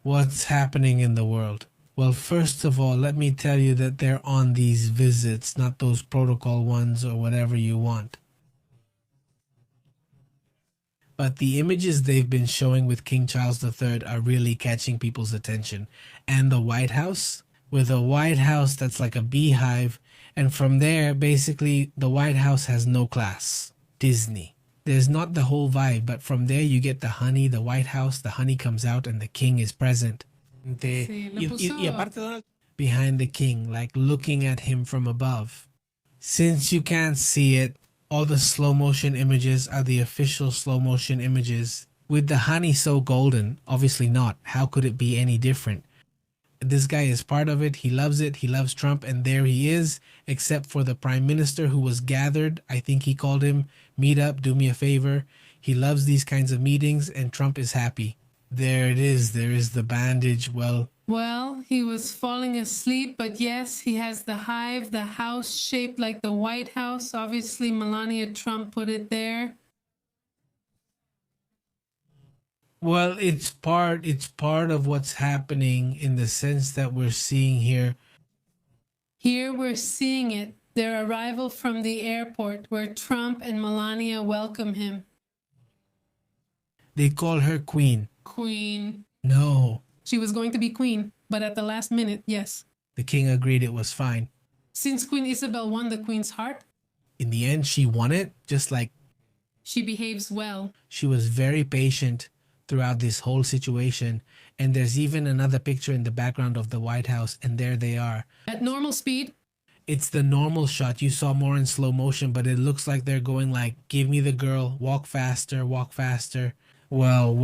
What's happening in the world? Well, first of all, let me tell you that they're on these visits, not those protocol ones or whatever you want. But the images they've been showing with King Charles III are really catching people's attention. And the White House, with a White House that's like a beehive. And from there, basically, the White House has no class. Disney. There's not the whole vibe, but from there you get the honey, the White House, the honey comes out and the king is present. Behind the king, like looking at him from above. Since you can't see it, all the slow motion images are the official slow motion images. With the honey so golden, obviously not. How could it be any different? This guy is part of it. He loves it. He loves Trump. And there he is, except for the prime minister who was gathered. I think he called him, meet up, do me a favor. He loves these kinds of meetings and Trump is happy. There it is. There is the bandage. Well, he was falling asleep, but yes, he has the hive, the house shaped like the White House. Obviously, Melania Trump put it there. Well, it's part of what's happening in the sense that we're seeing here. Here we're seeing it, their arrival from the airport where Trump and Melania welcome him. They call her queen. Queen. No. She was going to be queen, but at the last minute, yes. The king agreed it was fine. Since Queen Isabel won the queen's heart. In the end, she won it, just like... She behaves well. She was very patient throughout this whole situation. And there's even another picture in the background of the White House, and there they are. At normal speed? It's the normal shot. You saw more in slow motion, but it looks like they're going like, give me the girl, walk faster, walk faster. Well,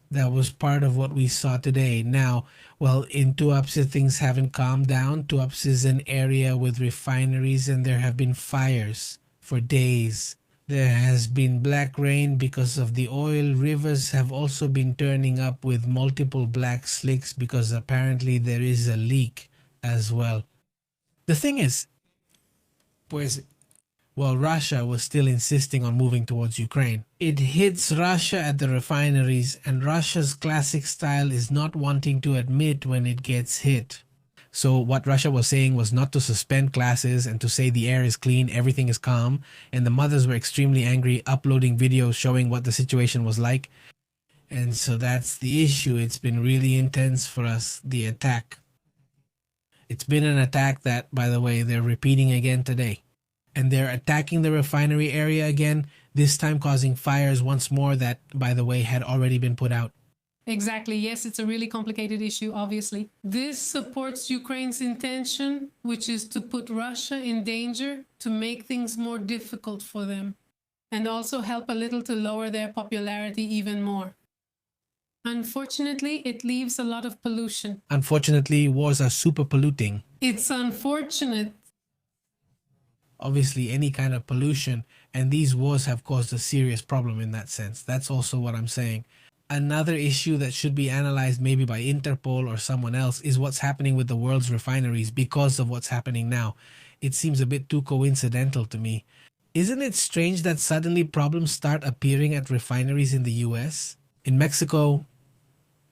that was part of what we saw today. Now, well, in Tuapse, things haven't calmed down. Tuapse is an area with refineries, and there have been fires for days. There has been black rain because of the oil. Rivers have also been turning up with multiple black slicks because apparently there is a leak as well. The thing is, Russia was still insisting on moving towards Ukraine. It hits Russia at the refineries, and Russia's classic style is not wanting to admit when it gets hit. So what Russia was saying was not to suspend classes and to say the air is clean, everything is calm, and the mothers were extremely angry, uploading videos showing what the situation was like. And so that's the issue. It's been really intense for us, the attack. It's been an attack that, by the way, they're repeating again today. And they're attacking the refinery area again, this time causing fires once more that, by the way, had already been put out. Exactly. Yes, it's a really complicated issue, obviously. This supports Ukraine's intention, which is to put Russia in danger, to make things more difficult for them, and also help a little to lower their popularity even more. Unfortunately, it leaves a lot of pollution. Unfortunately, wars are super polluting. It's unfortunate. Obviously, any kind of pollution, and these wars have caused a serious problem in that sense. That's also what I'm saying. Another issue that should be analyzed maybe by Interpol or someone else is what's happening with the world's refineries because of what's happening now. It seems a bit too coincidental to me. Isn't it strange that suddenly problems start appearing at refineries in the US? In Mexico,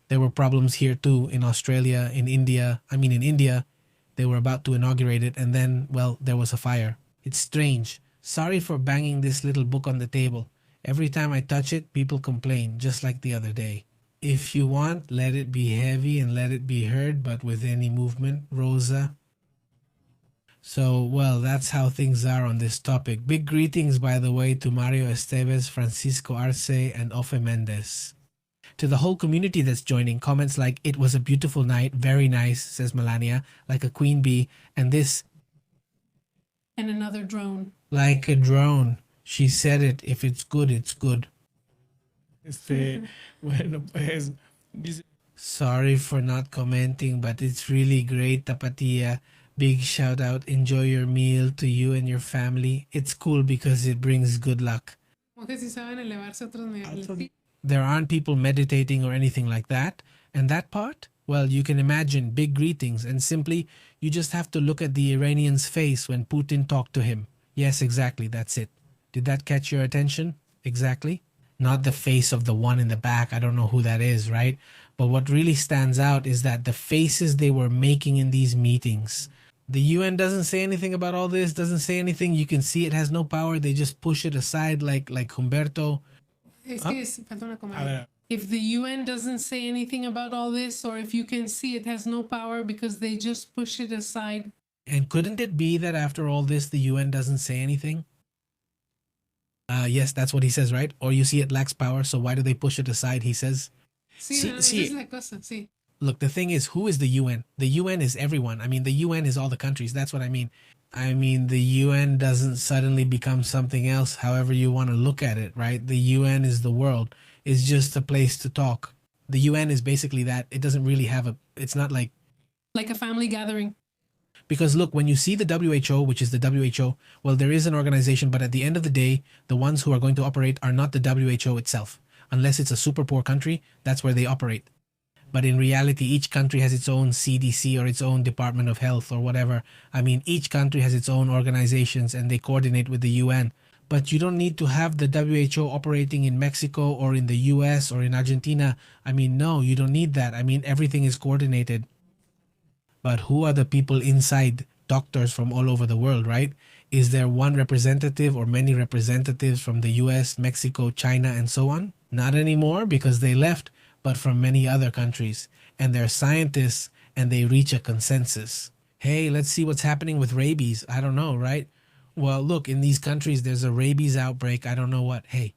there were problems here too. In Australia, in India, they were about to inaugurate it and then, well, there was a fire. It's strange. Sorry for banging this little book on the table. Every time I touch it, people complain, just like the other day. If you want, let it be heavy and let it be heard, but with any movement, Rosa. So, well, that's how things are on this topic. Big greetings, by the way, to Mario Esteves, Francisco Arce, and Ofe Mendez. To the whole community that's joining, comments like, "It was a beautiful night, very nice," says Melania, like a queen bee, and this, And another drone. like a drone. She said it. If it's good, it's good. Bueno, pues, dice, Sorry for not commenting, but it's really great, Tapatia. Big shout out. Enjoy your meal to you and your family. It's cool because it brings good luck. Monjes sí saben elevarse a otros niveles. There aren't people meditating or anything like that. And that part? Well, you can imagine big greetings, and simply, you just have to look at the Iranian's face when Putin talked to him. Yes, exactly, that's it. Did that catch your attention? Exactly. Not the face of the one in the back. I don't know who that is, right? But what really stands out is that the faces they were making in these meetings. The UN doesn't say anything about all this, doesn't say anything. You can see it has no power. They just push it aside like Humberto. Es que falta una coma. a ver, If the UN doesn't say anything about all this, or if you can see it has no power because they just push it aside. And couldn't it be that after all this, the UN doesn't say anything? Yes, that's what he says, right? Or you see it lacks power, so why do they push it aside, he says? Sí, Sí, no, sí. esa es la cosa, sí. Look, the thing is, who is the UN? The UN is everyone. I mean, the UN is all the countries. That's what I mean. I mean, the UN doesn't suddenly become something else, however you want to look at it, right? The UN is the world. It's just a place to talk. The UN is basically that. It doesn't really have it's not like, Like a family gathering. because look, when you see the WHO, which is the WHO, well, there is an organization, but at the end of the day, the ones who are going to operate are not the WHO itself. Unless it's a super poor country, that's where they operate. But in reality, each country has its own CDC or its own Department of Health or whatever. I mean, each country has its own organizations and they coordinate with the UN. But you don't need to have the WHO operating in Mexico or in the US or in Argentina. I mean, no, you don't need that. I mean, everything is coordinated. But who are the people inside? Doctors from all over the world, right? Is there one representative or many representatives from the US, Mexico, China, and so on? Not anymore because they left, but from many other countries. And they're scientists and they reach a consensus. Hey, let's see what's happening with rabies. I don't know, right? Well, look, in these countries, there's a rabies outbreak. I don't know what. Hey,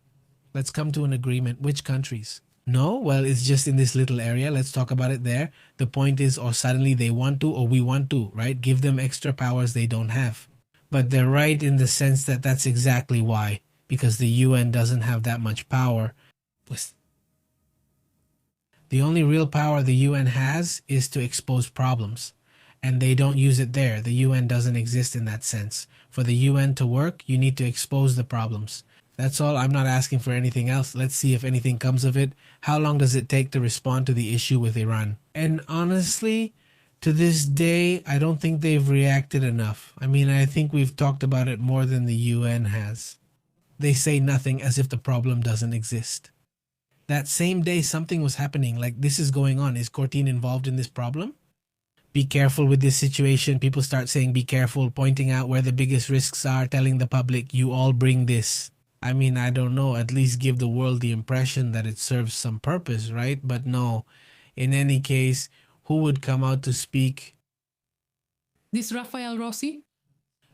let's come to an agreement. Which countries? No, well, it's just in this little area. Let's talk about it there. The point is, or suddenly they want to, or we want to, right? Give them extra powers they don't have. But they're right in the sense that that's exactly why. Because the UN doesn't have that much power. The only real power the UN has is to expose problems. And they don't use it there. The UN doesn't exist in that sense. For the UN to work, you need to expose the problems. That's all. I'm not asking for anything else. Let's see if anything comes of it. How long does it take to respond to the issue with Iran? And honestly, to this day, I don't think they've reacted enough. I mean, I think we've talked about it more than the UN has. They say nothing as if the problem doesn't exist. That same day something was happening, like this is going on. Is Cortin involved in this problem? Be careful with this situation. People start saying be careful, pointing out where the biggest risks are, telling the public, you all bring this. I mean, I don't know, at least give the world the impression that it serves some purpose, right? But no, in any case, who would come out to speak? This Rafael Rossi?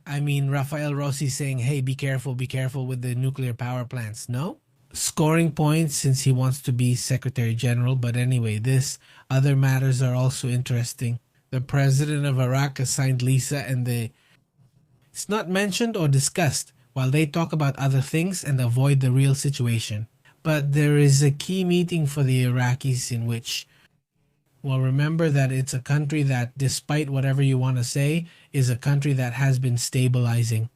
I mean, Rafael Rossi saying, hey, be careful with the nuclear power plants. No? Scoring points since he wants to be Secretary General. But anyway, this other matters are also interesting. The president of Iraq assigned Lisa and it's not mentioned or discussed while they talk about other things and avoid the real situation. But there is a key meeting for the Iraqis in which, well, remember that it's a country that, despite whatever you want to say, is a country that has been stabilizing.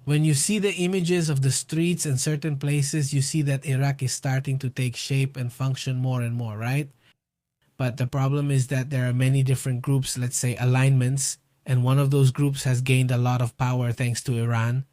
When you see the images of the streets and certain places, you see that Iraq is starting to take shape and function more and more, right? But the problem is that there are many different groups, let's say alignments, and one of those groups has gained a lot of power thanks to Iran.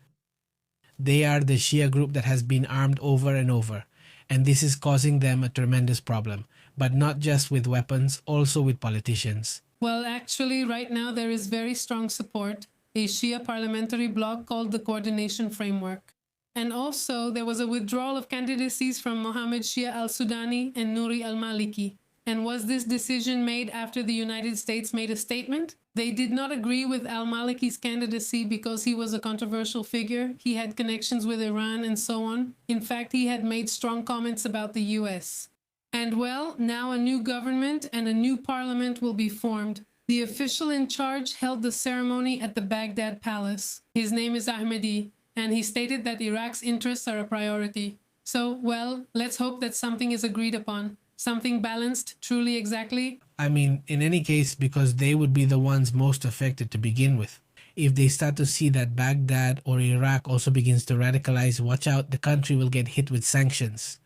They are the Shia group that has been armed over and over, and this is causing them a tremendous problem, but not just with weapons, also with politicians. Well, actually, right now there is very strong support, a Shia parliamentary bloc called the Coordination Framework. And also, there was a withdrawal of candidacies from Mohammed Shia al-Sudani and Nouri al-Maliki. And was this decision made after the United States made a statement? They did not agree with al-Maliki's candidacy because he was a controversial figure, he had connections with Iran and so on. In fact, he had made strong comments about the US. And well, now a new government and a new parliament will be formed. The official in charge held the ceremony at the Baghdad Palace. His name is Ahmadi, and he stated that Iraq's interests are a priority. So, well, let's hope that something is agreed upon. Something balanced, truly exactly. I mean, in any case, because they would be the ones most affected to begin with. If they start to see that Baghdad or Iraq also begins to radicalize, watch out, the country will get hit with sanctions.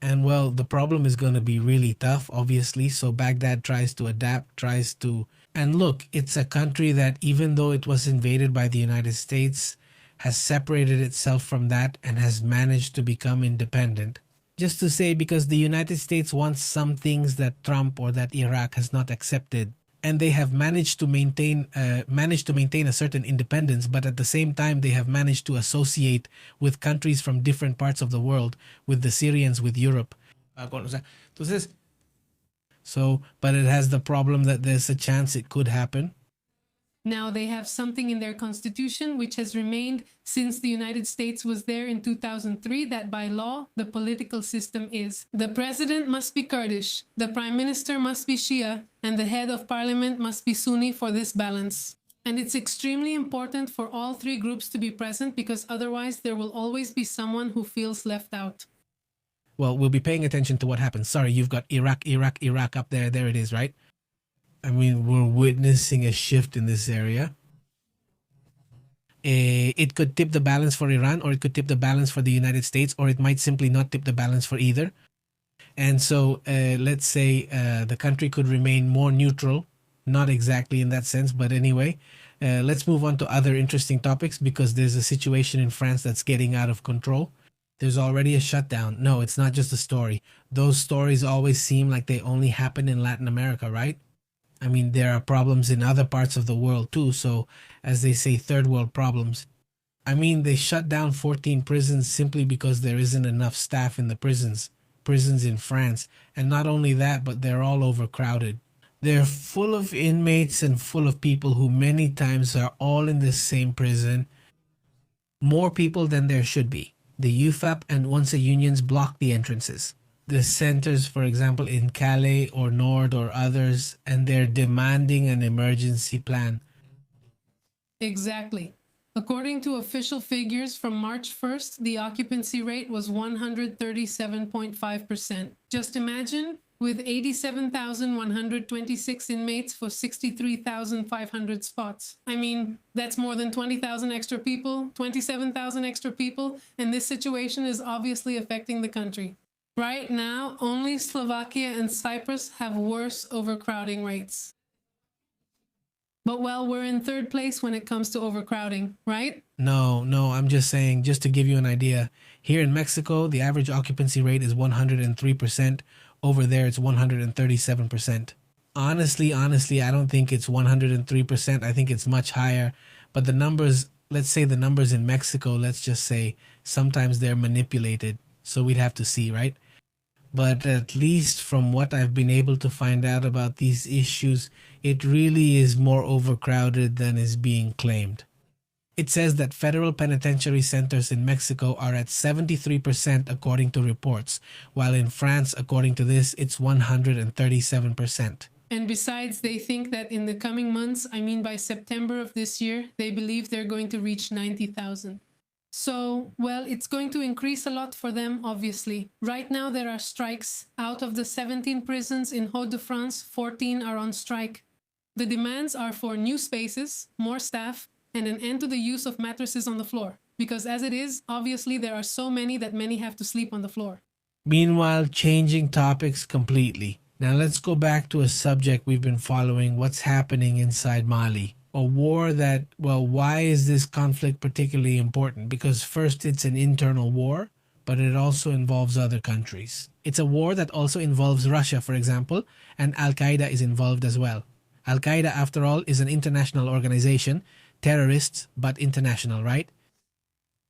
And well, the problem is going to be really tough, obviously. So Baghdad tries to adapt, and look, it's a country that, even though it was invaded by the United States, has separated itself from that and has managed to become independent. Just to say, because the United States wants some things that Trump or that Iraq has not accepted, and they have managed to maintain a certain independence, but at the same time they have managed to associate with countries from different parts of the world, with the Syrians, with Europe. Entonces, but it has the problem that there's a chance it could happen. Now they have something in their constitution which has remained since the United States was there in 2003, that by law, the political system is: the president must be Kurdish, the prime minister must be Shia, and the head of parliament must be Sunni for this balance. And it's extremely important for all three groups to be present, because otherwise there will always be someone who feels left out. Well, we'll be paying attention to what happens. Sorry, you've got Iraq up there. There it is, right? I mean, we're witnessing a shift in this area. It could tip the balance for Iran, or it could tip the balance for the United States, or it might simply not tip the balance for either. And so let's say the country could remain more neutral, not exactly in that sense, but anyway. Let's move on to other interesting topics, because there's a situation in France that's getting out of control. There's already a shutdown. No, it's not just a story. Those stories always seem like they only happen in Latin America, right? I mean, there are problems in other parts of the world too. So, as they say, third world problems. I mean, they shut down 14 prisons simply because there isn't enough staff in the prisons in France. And not only that, but they're all overcrowded. They're full of inmates and full of people who many times are all in the same prison. More people than there should be. The UFAP and UNSA unions block the entrances. The centers, for example, in Calais or Nord or others, and they're demanding an emergency plan. Exactly. According to official figures from March 1st, the occupancy rate was 137.5%. Just imagine, with 87,126 inmates for 63,500 spots. I mean, that's more than 20,000 extra people, 27,000 extra people, and this situation is obviously affecting the country. Right now, only Slovakia and Cyprus have worse overcrowding rates. But well, we're in third place when it comes to overcrowding, right? No, I'm just saying, just to give you an idea, here in Mexico, the average occupancy rate is 103%. Over there, it's 137%. Honestly, I don't think it's 103%. I think it's much higher. But the numbers, let's say the numbers in Mexico, let's just say, sometimes they're manipulated. So we'd have to see, right? But at least from what I've been able to find out about these issues, it really is more overcrowded than is being claimed. It says that federal penitentiary centers in Mexico are at 73% according to reports, while in France, according to this, it's 137%. And besides, they think that in the coming months, by September of this year, they believe they're going to reach 90,000. So, well, it's going to increase a lot for them, obviously. Right now, there are strikes. Out of the 17 prisons in Hauts-de-France, 14 are on strike. The demands are for new spaces, more staff, and an end to the use of mattresses on the floor. Because as it is, obviously, there are so many that many have to sleep on the floor. Meanwhile, changing topics completely. Now let's go back to a subject we've been following, what's happening inside Mali. A war that, well, why is this conflict particularly important? Because first, it's an internal war, but it also involves other countries. It's a war that also involves Russia, for example, and Al-Qaeda is involved as well. Al-Qaeda, after all, is an international organization, terrorists, but international, right?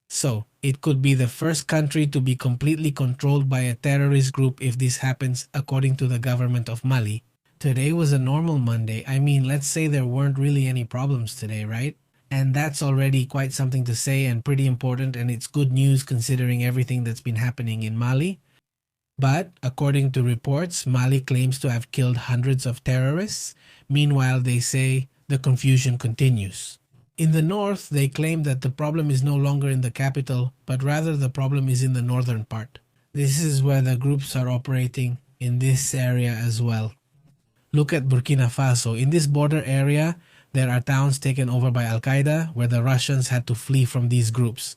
So, it could be the first country to be completely controlled by a terrorist group if this happens, according to the government of Mali. Today was a normal Monday. Let's say there weren't really any problems today, right? And that's already quite something to say and pretty important, and it's good news considering everything that's been happening in Mali. But, according to reports, Mali claims to have killed hundreds of terrorists. Meanwhile, they say the confusion continues. In the north, they claim that the problem is no longer in the capital, but rather the problem is in the northern part. This is where the groups are operating in this area as well. Look at Burkina Faso. In this border area, there are towns taken over by Al-Qaeda where the Russians had to flee from these groups.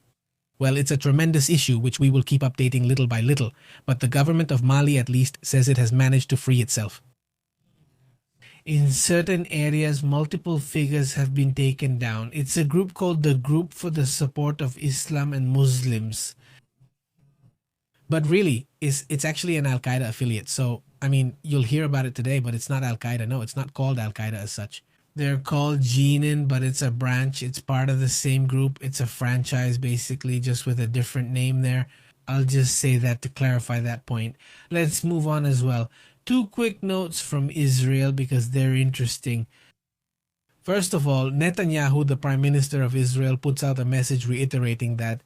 Well, it's a tremendous issue which we will keep updating little by little, but the government of Mali at least says it has managed to free itself. In certain areas, multiple figures have been taken down. It's a group called the Group for the Support of Islam and Muslims. But really, it's actually an Al-Qaeda affiliate. So, you'll hear about it today, but it's not Al-Qaeda. No, it's not called Al-Qaeda as such. They're called Jinin, but it's a branch. It's part of the same group. It's a franchise, basically, just with a different name there. I'll just say that to clarify that point. Let's move on as well. 2 quick notes from Israel because they're interesting. First of all, Netanyahu, the Prime Minister of Israel, puts out a message reiterating that.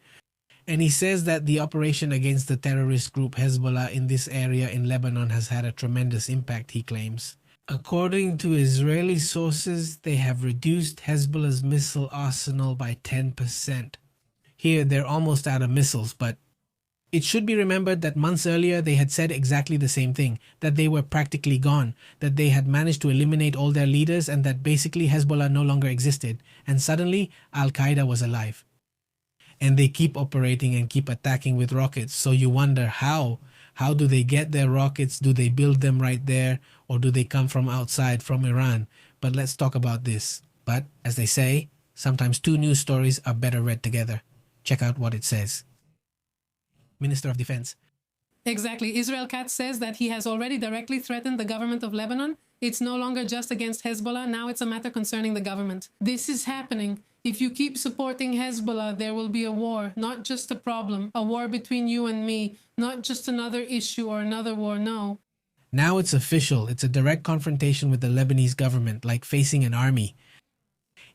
And he says that the operation against the terrorist group Hezbollah in this area in Lebanon has had a tremendous impact, he claims. According to Israeli sources, they have reduced Hezbollah's missile arsenal by 10%. Here, they're almost out of missiles, but it should be remembered that months earlier they had said exactly the same thing, that they were practically gone, that they had managed to eliminate all their leaders and that basically Hezbollah no longer existed, and suddenly Al-Qaeda was alive. And they keep operating and keep attacking with rockets, so you wonder how? How do they get their rockets? Do they build them right there? Or do they come from outside, from Iran? But let's talk about this. But, as they say, sometimes 2 news stories are better read together. Check out what it says. Minister of Defense. Exactly. Israel Katz says that he has already directly threatened the government of Lebanon. It's no longer just against Hezbollah. Now it's a matter concerning the government. This is happening. If you keep supporting Hezbollah, there will be a war, not just a problem, a war between you and me, not just another issue or another war, no. Now it's official. It's a direct confrontation with the Lebanese government, like facing an army.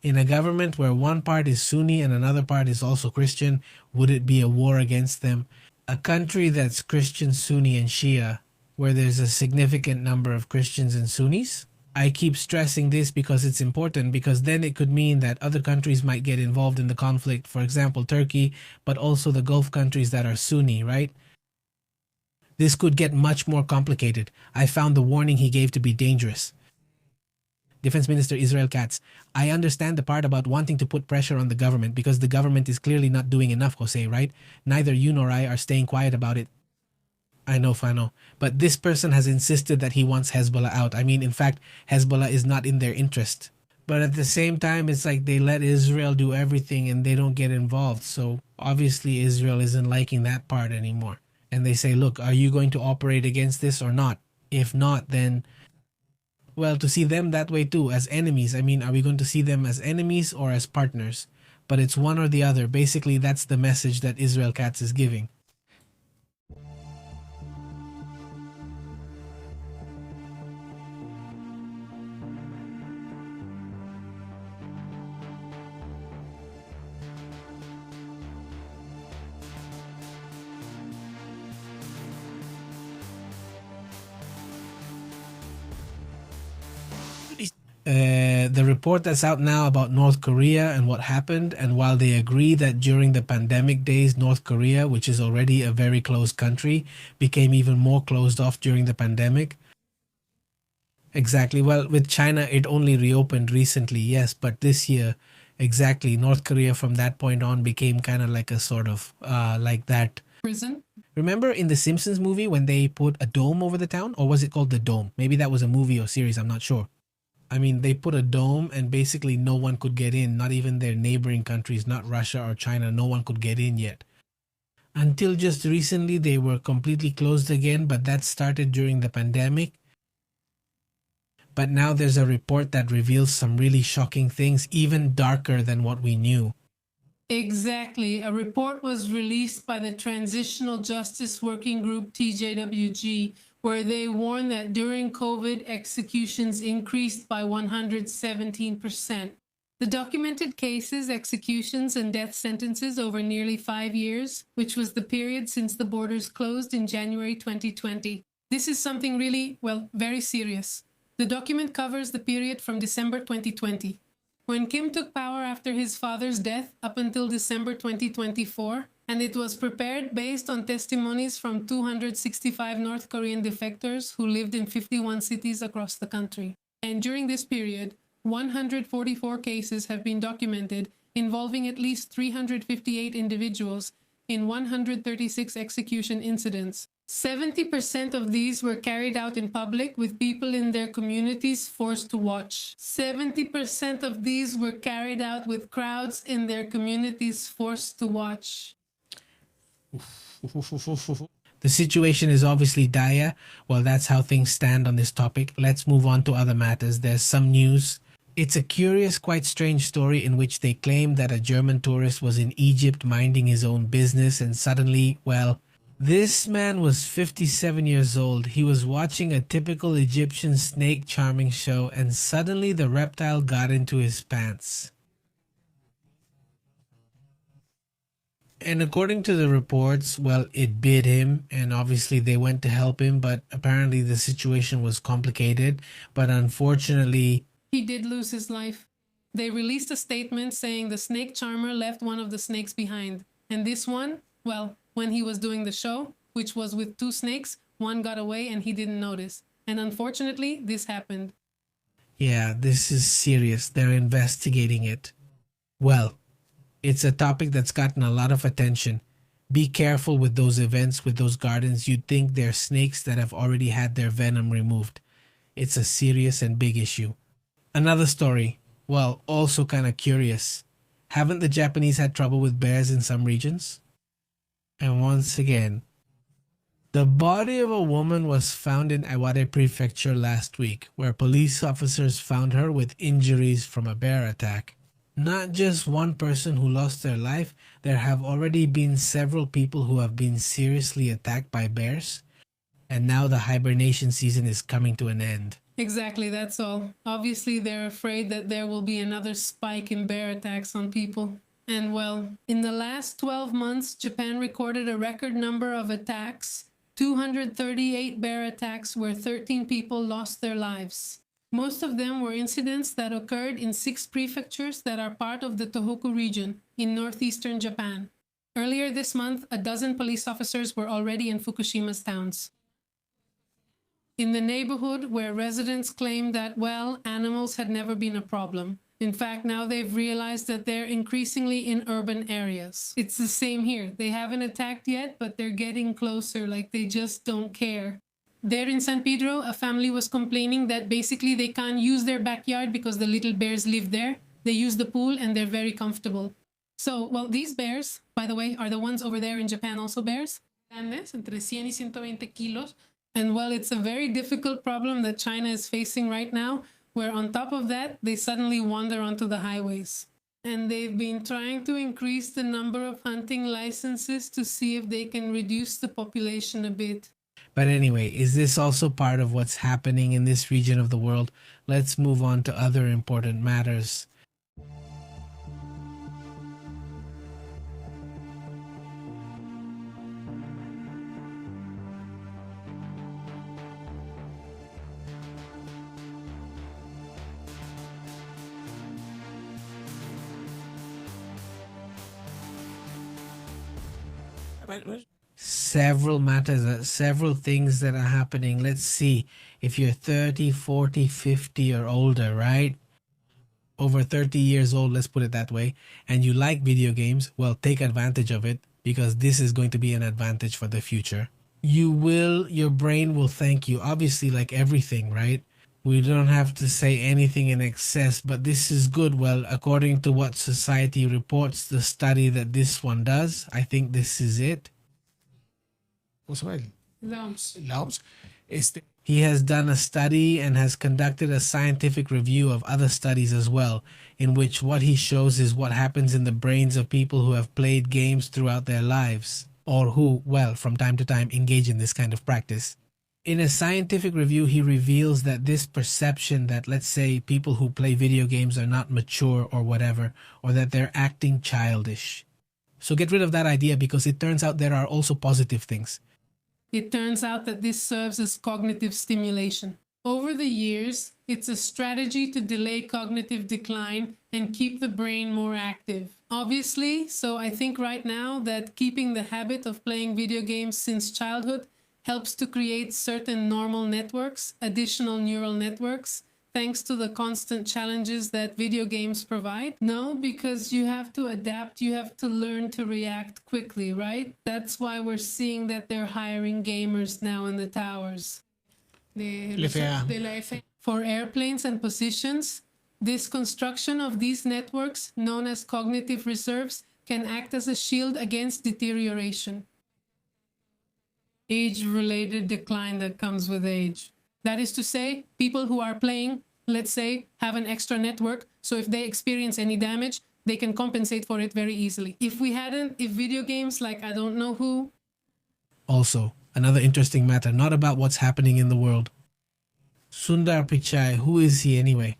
In a government where one part is Sunni and another part is also Christian, would it be a war against them? A country that's Christian, Sunni, and Shia, where there's a significant number of Christians and Sunnis? I keep stressing this because it's important, because then it could mean that other countries might get involved in the conflict, for example, Turkey, but also the Gulf countries that are Sunni, right? This could get much more complicated. I found the warning he gave to be dangerous. Defense Minister Israel Katz, I understand the part about wanting to put pressure on the government because the government is clearly not doing enough, Jose, right? Neither you nor I are staying quiet about it. I know, Fano. But this person has insisted that he wants Hezbollah out. In fact, Hezbollah is not in their interest. But at the same time, it's like they let Israel do everything and they don't get involved. So obviously Israel isn't liking that part anymore. And they say, look, are you going to operate against this or not? If not, then, well, to see them that way too, as enemies. Are we going to see them as enemies or as partners? But it's one or the other. Basically, that's the message that Israel Katz is giving. the report that's out now about North Korea and what happened, and while they agree that during the pandemic days, North Korea, which is already a very closed country, became even more closed off during the pandemic. Exactly. Well, with China, it only reopened recently, yes, but this year, exactly, North Korea from that point on became kind of like a sort of like that. Prison. Remember in the Simpsons movie when they put a dome over the town? Or was it called the Dome? Maybe that was a movie or series, I'm not sure. I mean, they put a dome and basically no one could get in, not even their neighboring countries, not Russia or China, no one could get in yet. Until just recently, they were completely closed again, but that started during the pandemic. But now there's a report that reveals some really shocking things, even darker than what we knew. Exactly. A report was released by the Transitional Justice Working Group TJWG, where they warned that during COVID, executions increased by 117%. The documented cases, executions, and death sentences over nearly 5 years, which was the period since the borders closed in January 2020. This is something really, well, very serious. The document covers the period from December 2020, when Kim took power after his father's death, up until December 2024, and it was prepared based on testimonies from 265 North Korean defectors who lived in 51 cities across the country. And during this period, 144 cases have been documented involving at least 358 individuals in 136 execution incidents. 70% of these were carried out in public with people in their communities forced to watch. 70% of these were carried out with crowds in their communities forced to watch. The situation is obviously dire. Well, that's how things stand on this topic. Let's move on to other matters. There's some news. It's a curious, quite strange story in which they claim that a German tourist was in Egypt minding his own business and suddenly, well, this man was 57 years old. He was watching a typical Egyptian snake charming show and suddenly the reptile got into his pants. And according to the reports, well, it bit him and obviously they went to help him, but apparently the situation was complicated. But unfortunately, he did lose his life. They released a statement saying the snake charmer left one of the snakes behind. And this one, well, when he was doing the show, which was with 2 snakes, one got away and he didn't notice. And unfortunately, this happened. Yeah, this is serious. They're investigating it. Well, it's a topic that's gotten a lot of attention. Be careful with those events, with those gardens. You'd think they're snakes that have already had their venom removed. It's a serious and big issue. Another story, well, also kind of curious. Haven't the Japanese had trouble with bears in some regions? And once again, the body of a woman was found in Iwate Prefecture last week, where police officers found her with injuries from a bear attack. Not just one person who lost their life, there have already been several people who have been seriously attacked by bears. And now the hibernation season is coming to an end. Exactly, that's all. Obviously, they're afraid that there will be another spike in bear attacks on people. And well, in the last 12 months, Japan recorded a record number of attacks, 238 bear attacks where 13 people lost their lives. Most of them were incidents that occurred in 6 prefectures that are part of the Tohoku region in northeastern Japan. Earlier this month, a dozen police officers were already in Fukushima's towns. In the neighborhood where residents claimed that, well, animals had never been a problem. In fact, now they've realized that they're increasingly in urban areas. It's the same here. They haven't attacked yet, but they're getting closer, like they just don't care. There in San Pedro, a family was complaining that basically they can't use their backyard because the little bears live there. They use the pool and they're very comfortable. So, well, these bears, by the way, are the ones over there in Japan also bears? Grandes, entre 100 y 120 kilos. And well, it's a very difficult problem that China is facing right now, where on top of that, they suddenly wander onto the highways. And they've been trying to increase the number of hunting licenses to see if they can reduce the population a bit. But anyway, is this also part of what's happening in this region of the world? Let's move on to other important matters. Several matters, several things that are happening. Let's see. If you're 30, 40, 50 or older, right? Over 30 years old, let's put it that way, and you like video games, well, take advantage of it because this is going to be an advantage for the future. Your brain will thank you. Obviously, like everything, right? We don't have to say anything in excess, but this is good. Well, according to what society reports, the study that this one does, I think this is it. He has done a study and has conducted a scientific review of other studies as well, in which what he shows is what happens in the brains of people who have played games throughout their lives, or who, well, from time to time engage in this kind of practice. In a scientific review, he reveals that this perception that, let's say, people who play video games are not mature or whatever, or that they're acting childish. So get rid of that idea because it turns out there are also positive things. It turns out that this serves as cognitive stimulation. Over the years, it's a strategy to delay cognitive decline and keep the brain more active. Obviously, so I think right now that keeping the habit of playing video games since childhood helps to create certain neural networks, additional neural networks, thanks to the constant challenges that video games provide? No, because you have to adapt, you have to learn to react quickly, right? That's why we're seeing that they're hiring gamers now in the towers. For airplanes and positions, this construction of these networks, known as cognitive reserves, can act as a shield against deterioration. Age-related decline that comes with age. That is to say, people who are playing, let's say, have an extra network, so if they experience any damage, they can compensate for it very easily. If video games like I don't know who... Also, another interesting matter, not about what's happening in the world. Sundar Pichai, who is he anyway?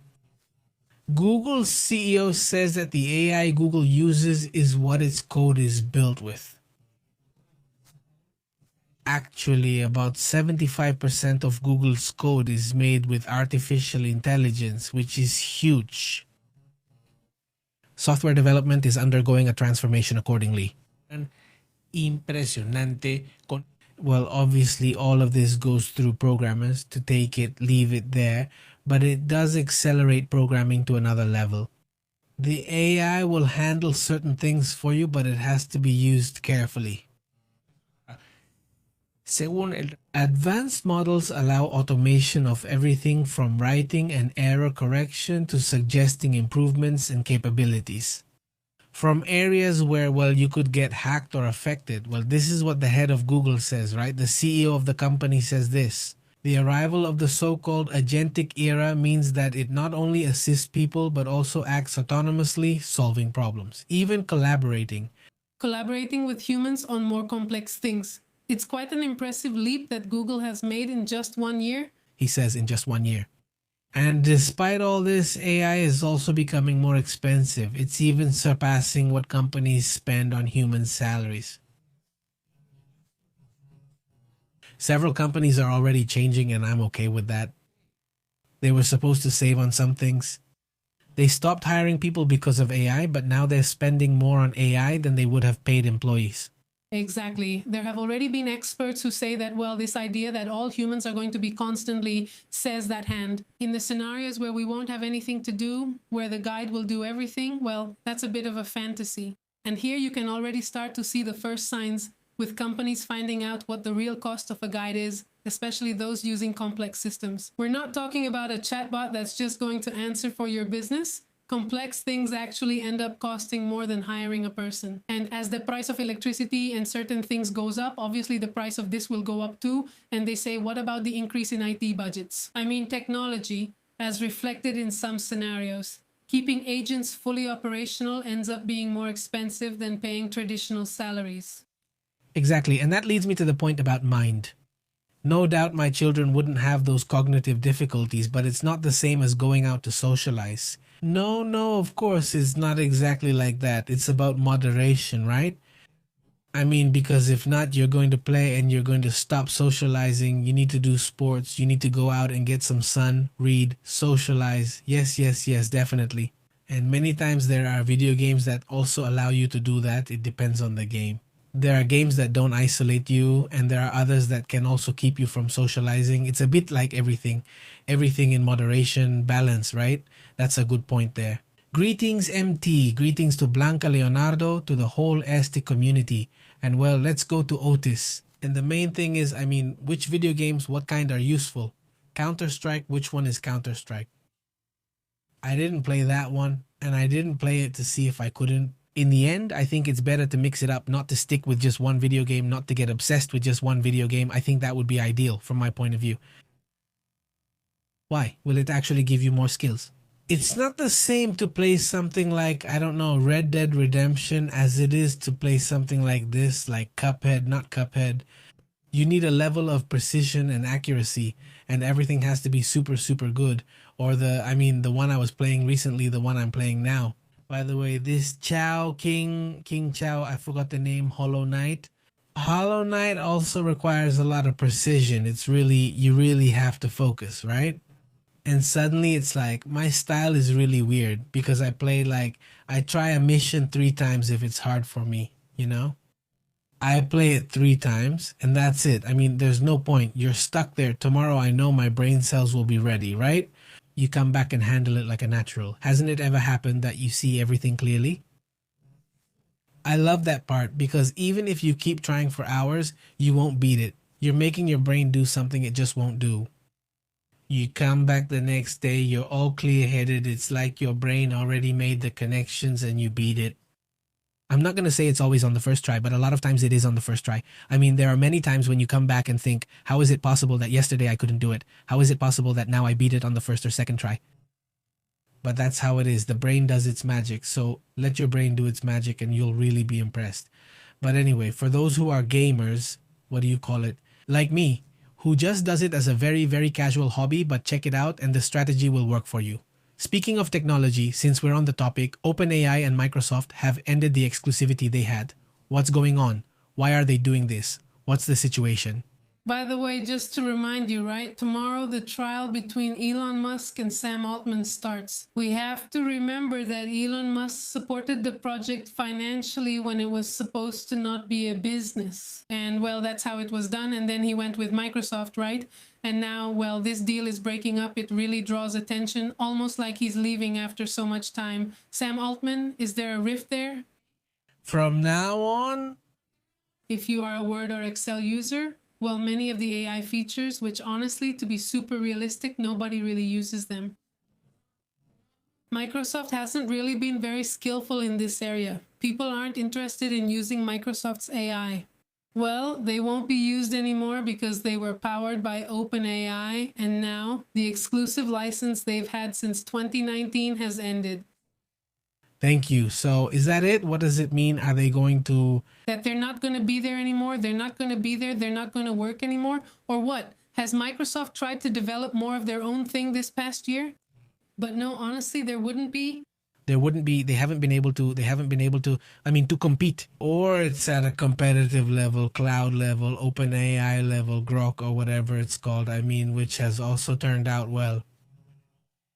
Google's CEO says that the AI Google uses is what its code is built with. Actually, about 75% of Google's code is made with artificial intelligence, which is huge. Software development is undergoing a transformation accordingly. Impresionante. Well, obviously, all of this goes through programmers to take it, leave it there, but it does accelerate programming to another level. The AI will handle certain things for you, but it has to be used carefully. Advanced models allow automation of everything from writing and error correction to suggesting improvements and capabilities. From areas where, well, you could get hacked or affected. Well, this is what the head of Google says, right? The CEO of the company says this. The arrival of the so-called agentic era means that it not only assists people but also acts autonomously, solving problems, even collaborating. Collaborating with humans on more complex things. It's quite an impressive leap that Google has made in just 1 year. He says in just 1 year. And despite all this, AI is also becoming more expensive. It's even surpassing what companies spend on human salaries. Several companies are already changing, and I'm okay with that. They were supposed to save on some things. They stopped hiring people because of AI, but now they're spending more on AI than they would have paid employees. Exactly. There have already been experts who say that, well, this idea that all humans are going to be constantly says that hand. In the scenarios where we won't have anything to do, where the guide will do everything, well, that's a bit of a fantasy. And here you can already start to see the first signs with companies finding out what the real cost of a guide is, especially those using complex systems. We're not talking about a chatbot that's just going to answer for your business. Complex things actually end up costing more than hiring a person. And as the price of electricity and certain things goes up, obviously the price of this will go up too. And they say, what about the increase in IT budgets? I mean, technology, as reflected in some scenarios. Keeping agents fully operational ends up being more expensive than paying traditional salaries. Exactly, and that leads me to the point about mind. No doubt my children wouldn't have those cognitive difficulties, but it's not the same as going out to socialize. No, of course, it's not exactly like that. It's about moderation, right? I mean, because if not, you're going to play and you're going to stop socializing. You need to do sports. You need to go out and get some sun, read, socialize. Yes, definitely. And many times there are video games that also allow you to do that. It depends on the game. There are games that don't isolate you, and there are others that can also keep you from socializing. It's a bit like everything, everything in moderation, balance, right? That's a good point there. Greetings, MT. Greetings to Blanca Leonardo, to the whole Esti community. And well, let's go to Otis. And the main thing is, which video games, what kind are useful? Counter-Strike, which one is Counter-Strike? I didn't play that one, and I didn't play it to see if I couldn't. In the end, I think it's better to mix it up, not to stick with just one video game, not to get obsessed with just one video game. I think that would be ideal from my point of view. Why? Will it actually give you more skills? It's not the same to play something like, I don't know, Red Dead Redemption as it is to play something like this, like Cuphead, not Cuphead. You need a level of precision and accuracy, and everything has to be super, super good. Or the one I was playing recently, the one I'm playing now. By the way, this King Chow, I forgot the name, Hollow Knight. Hollow Knight also requires a lot of precision. You really have to focus, right? And suddenly it's like, my style is really weird because I try a mission 3 times if it's hard for me, you know? I play it 3 times and that's it. There's no point. You're stuck there. Tomorrow I know my brain cells will be ready, right? You come back and handle it like a natural. Hasn't it ever happened that you see everything clearly? I love that part because even if you keep trying for hours, you won't beat it. You're making your brain do something it just won't do. You come back the next day, you're all clear-headed. It's like your brain already made the connections and you beat it. I'm not going to say it's always on the first try, but a lot of times it is on the first try. There are many times when you come back and think, how is it possible that yesterday I couldn't do it? How is it possible that now I beat it on the first or second try? But that's how it is. The brain does its magic. So let your brain do its magic and you'll really be impressed. But anyway, for those who are gamers, like me, who just does it as a very, very casual hobby, but check it out and the strategy will work for you. Speaking of technology, since we're on the topic, OpenAI and Microsoft have ended the exclusivity they had. What's going on? Why are they doing this? What's the situation? By the way, just to remind you, right? Tomorrow the trial between Elon Musk and Sam Altman starts. We have to remember that Elon Musk supported the project financially when it was supposed to not be a business. And well, that's how it was done. And then he went with Microsoft, right? And now, well, this deal is breaking up. It really draws attention, almost like he's leaving after so much time. Sam Altman, is there a rift there? From now on? If you are a Word or Excel user, well, many of the AI features, which honestly, to be super realistic, nobody really uses them. Microsoft hasn't really been very skillful in this area. People aren't interested in using Microsoft's AI. Well, they won't be used anymore because they were powered by OpenAI, and now the exclusive license they've had since 2019 has ended. Thank you. So is that it? What does it mean? Are they going to... That they're not going to be there anymore? They're not going to be there? They're not going to work anymore? Or what? Has Microsoft tried to develop more of their own thing this past year? But no, honestly, there wouldn't be. There wouldn't be. They haven't been able to, to compete. Or it's at a competitive level, cloud level, OpenAI level, Grok or whatever it's called, which has also turned out well.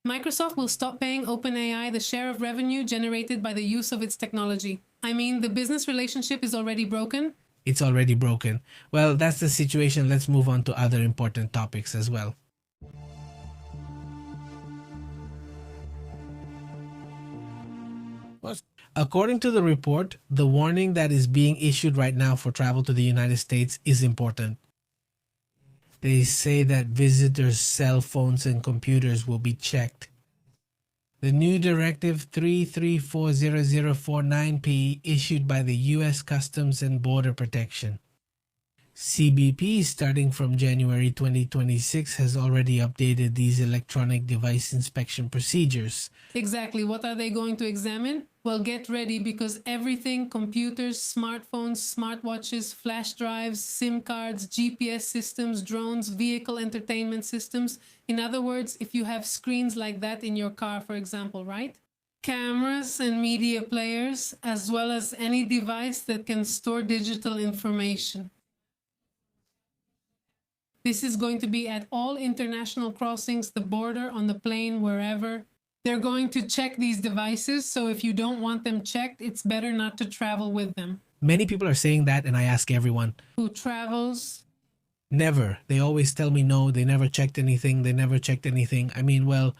Microsoft will stop paying OpenAI the share of revenue generated by the use of its technology. The business relationship is already broken. It's already broken. Well, that's the situation. Let's move on to other important topics as well. According to the report, the warning that is being issued right now for travel to the United States is important. They say that visitors' cell phones and computers will be checked. The new Directive 3340049P issued by the U.S. Customs and Border Protection. CBP, starting from January 2026, has already updated these electronic device inspection procedures. Exactly. What are they going to examine? Well, get ready because everything, computers, smartphones, smartwatches, flash drives, SIM cards, GPS systems, drones, vehicle entertainment systems. In other words, if you have screens like that in your car, for example, right? Cameras and media players, as well as any device that can store digital information. This is going to be at all international crossings, the border, on the plane, wherever. They're going to check these devices, so if you don't want them checked, it's better not to travel with them. Many people are saying that, and I ask everyone. Who travels? Never. They always tell me no, they never checked anything, they never checked anything. I mean, well,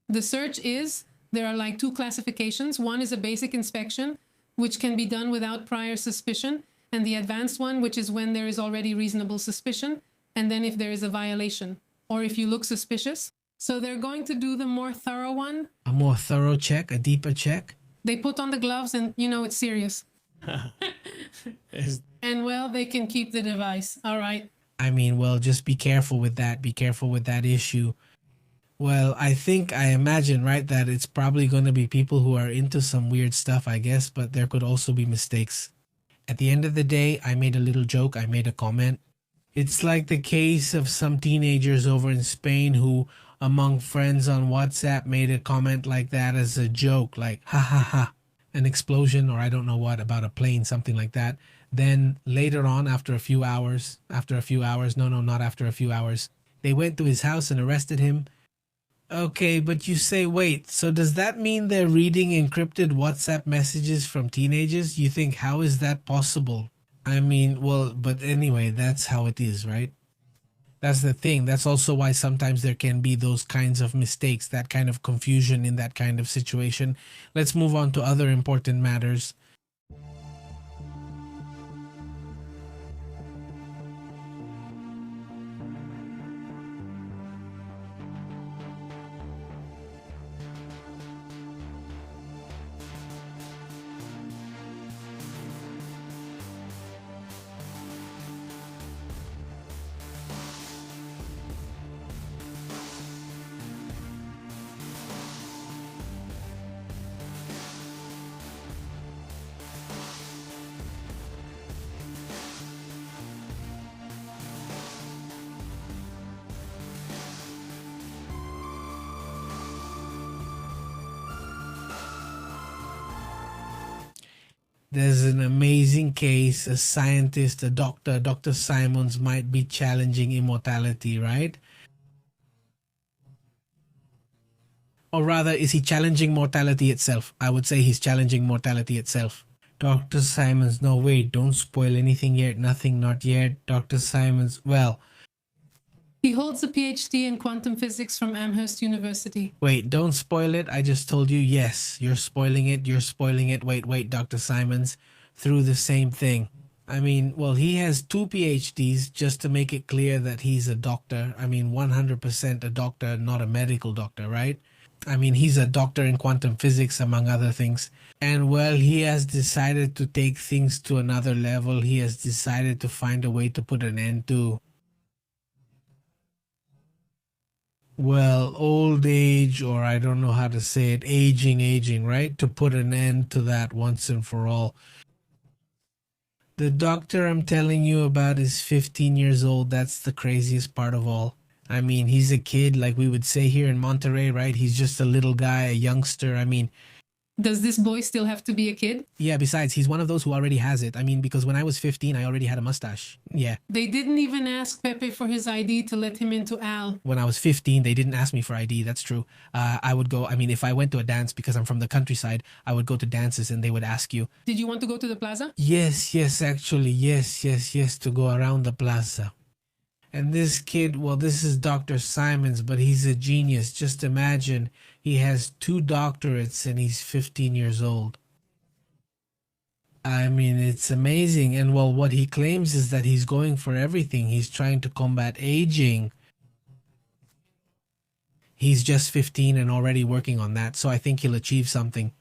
The search is, there are like two classifications. One is a basic inspection, which can be done without prior suspicion, and the advanced one, which is when there is already reasonable suspicion, and then if there is a violation, or if you look suspicious. So they're going to do the more thorough one. a more thorough check, a deeper check. They put on the gloves and, you know, it's serious. Is- And, well, they can keep the device. All right. I mean, well, just be careful with that. Be careful with that issue. Well, I imagine, right, that it's probably going to be people who are into some weird stuff, I guess, but there could also be mistakes. At the end of the day, I made a little joke, I made a comment. It's like the case of some teenagers over in Spain who, among friends on WhatsApp, made a comment like that as a joke, like, ha ha ha, an explosion, or I don't know what, about a plane, something like that. Then later on, after a few hours, no, not after a few hours, they went to his house and arrested him. Okay, but you say, wait, so does that mean they're reading encrypted WhatsApp messages from teenagers? You think, how is that possible? I mean, well, but anyway, that's how it is, right? That's the thing. That's also why sometimes there can be those kinds of mistakes, that kind of confusion in that kind of situation. Let's move on to other important matters. There's an amazing case, a scientist, a doctor, Dr. Simons might be challenging immortality, right? Or rather, is he challenging mortality itself? I would say he's challenging mortality itself. Dr. Simons, no, wait, don't spoil anything yet, nothing, not yet. Dr. Simons, well, He holds a PhD in quantum physics from Amherst University. wait, don't spoil it. I just told you, yes, you're spoiling it, you're spoiling it. Wait, Dr. Simons, through the same thing. I mean, well, he has 2 PhDs, just to make it clear that he's a doctor. I mean, 100% a doctor, not a medical doctor, right? I mean, he's a doctor in quantum physics, among other things. And well, he has decided to take things to another level. He has decided to find a way to put an end to, well, old age, or I don't know how to say it, aging, right? To put an end to that once and for all. The doctor I'm telling you about is 15 years old. That's the craziest part of all. I mean, he's a kid, like we would say here in Monterrey, right? He's just a little guy, a youngster. I mean, Does this boy still have to be a kid? yeah, besides, he's one of those who already has it. I mean, because when I was 15, I already had a mustache. Yeah. They didn't even ask Pepe for his ID to let him into Al. When I was 15, they didn't ask me for ID. That's true. I would go, I mean, if I went to a dance, because I'm from the countryside, I would go to dances and they would ask you, Did you want to go to the plaza? yes, actually, yes, to go around the plaza. And this kid, well, this is Dr. Simons, but he's a genius. Just imagine, he has 2 doctorates and he's 15 years old. I mean, it's amazing. And well, what he claims is that he's going for everything. He's trying to combat aging. He's just 15 and already working on that, so I think he'll achieve something.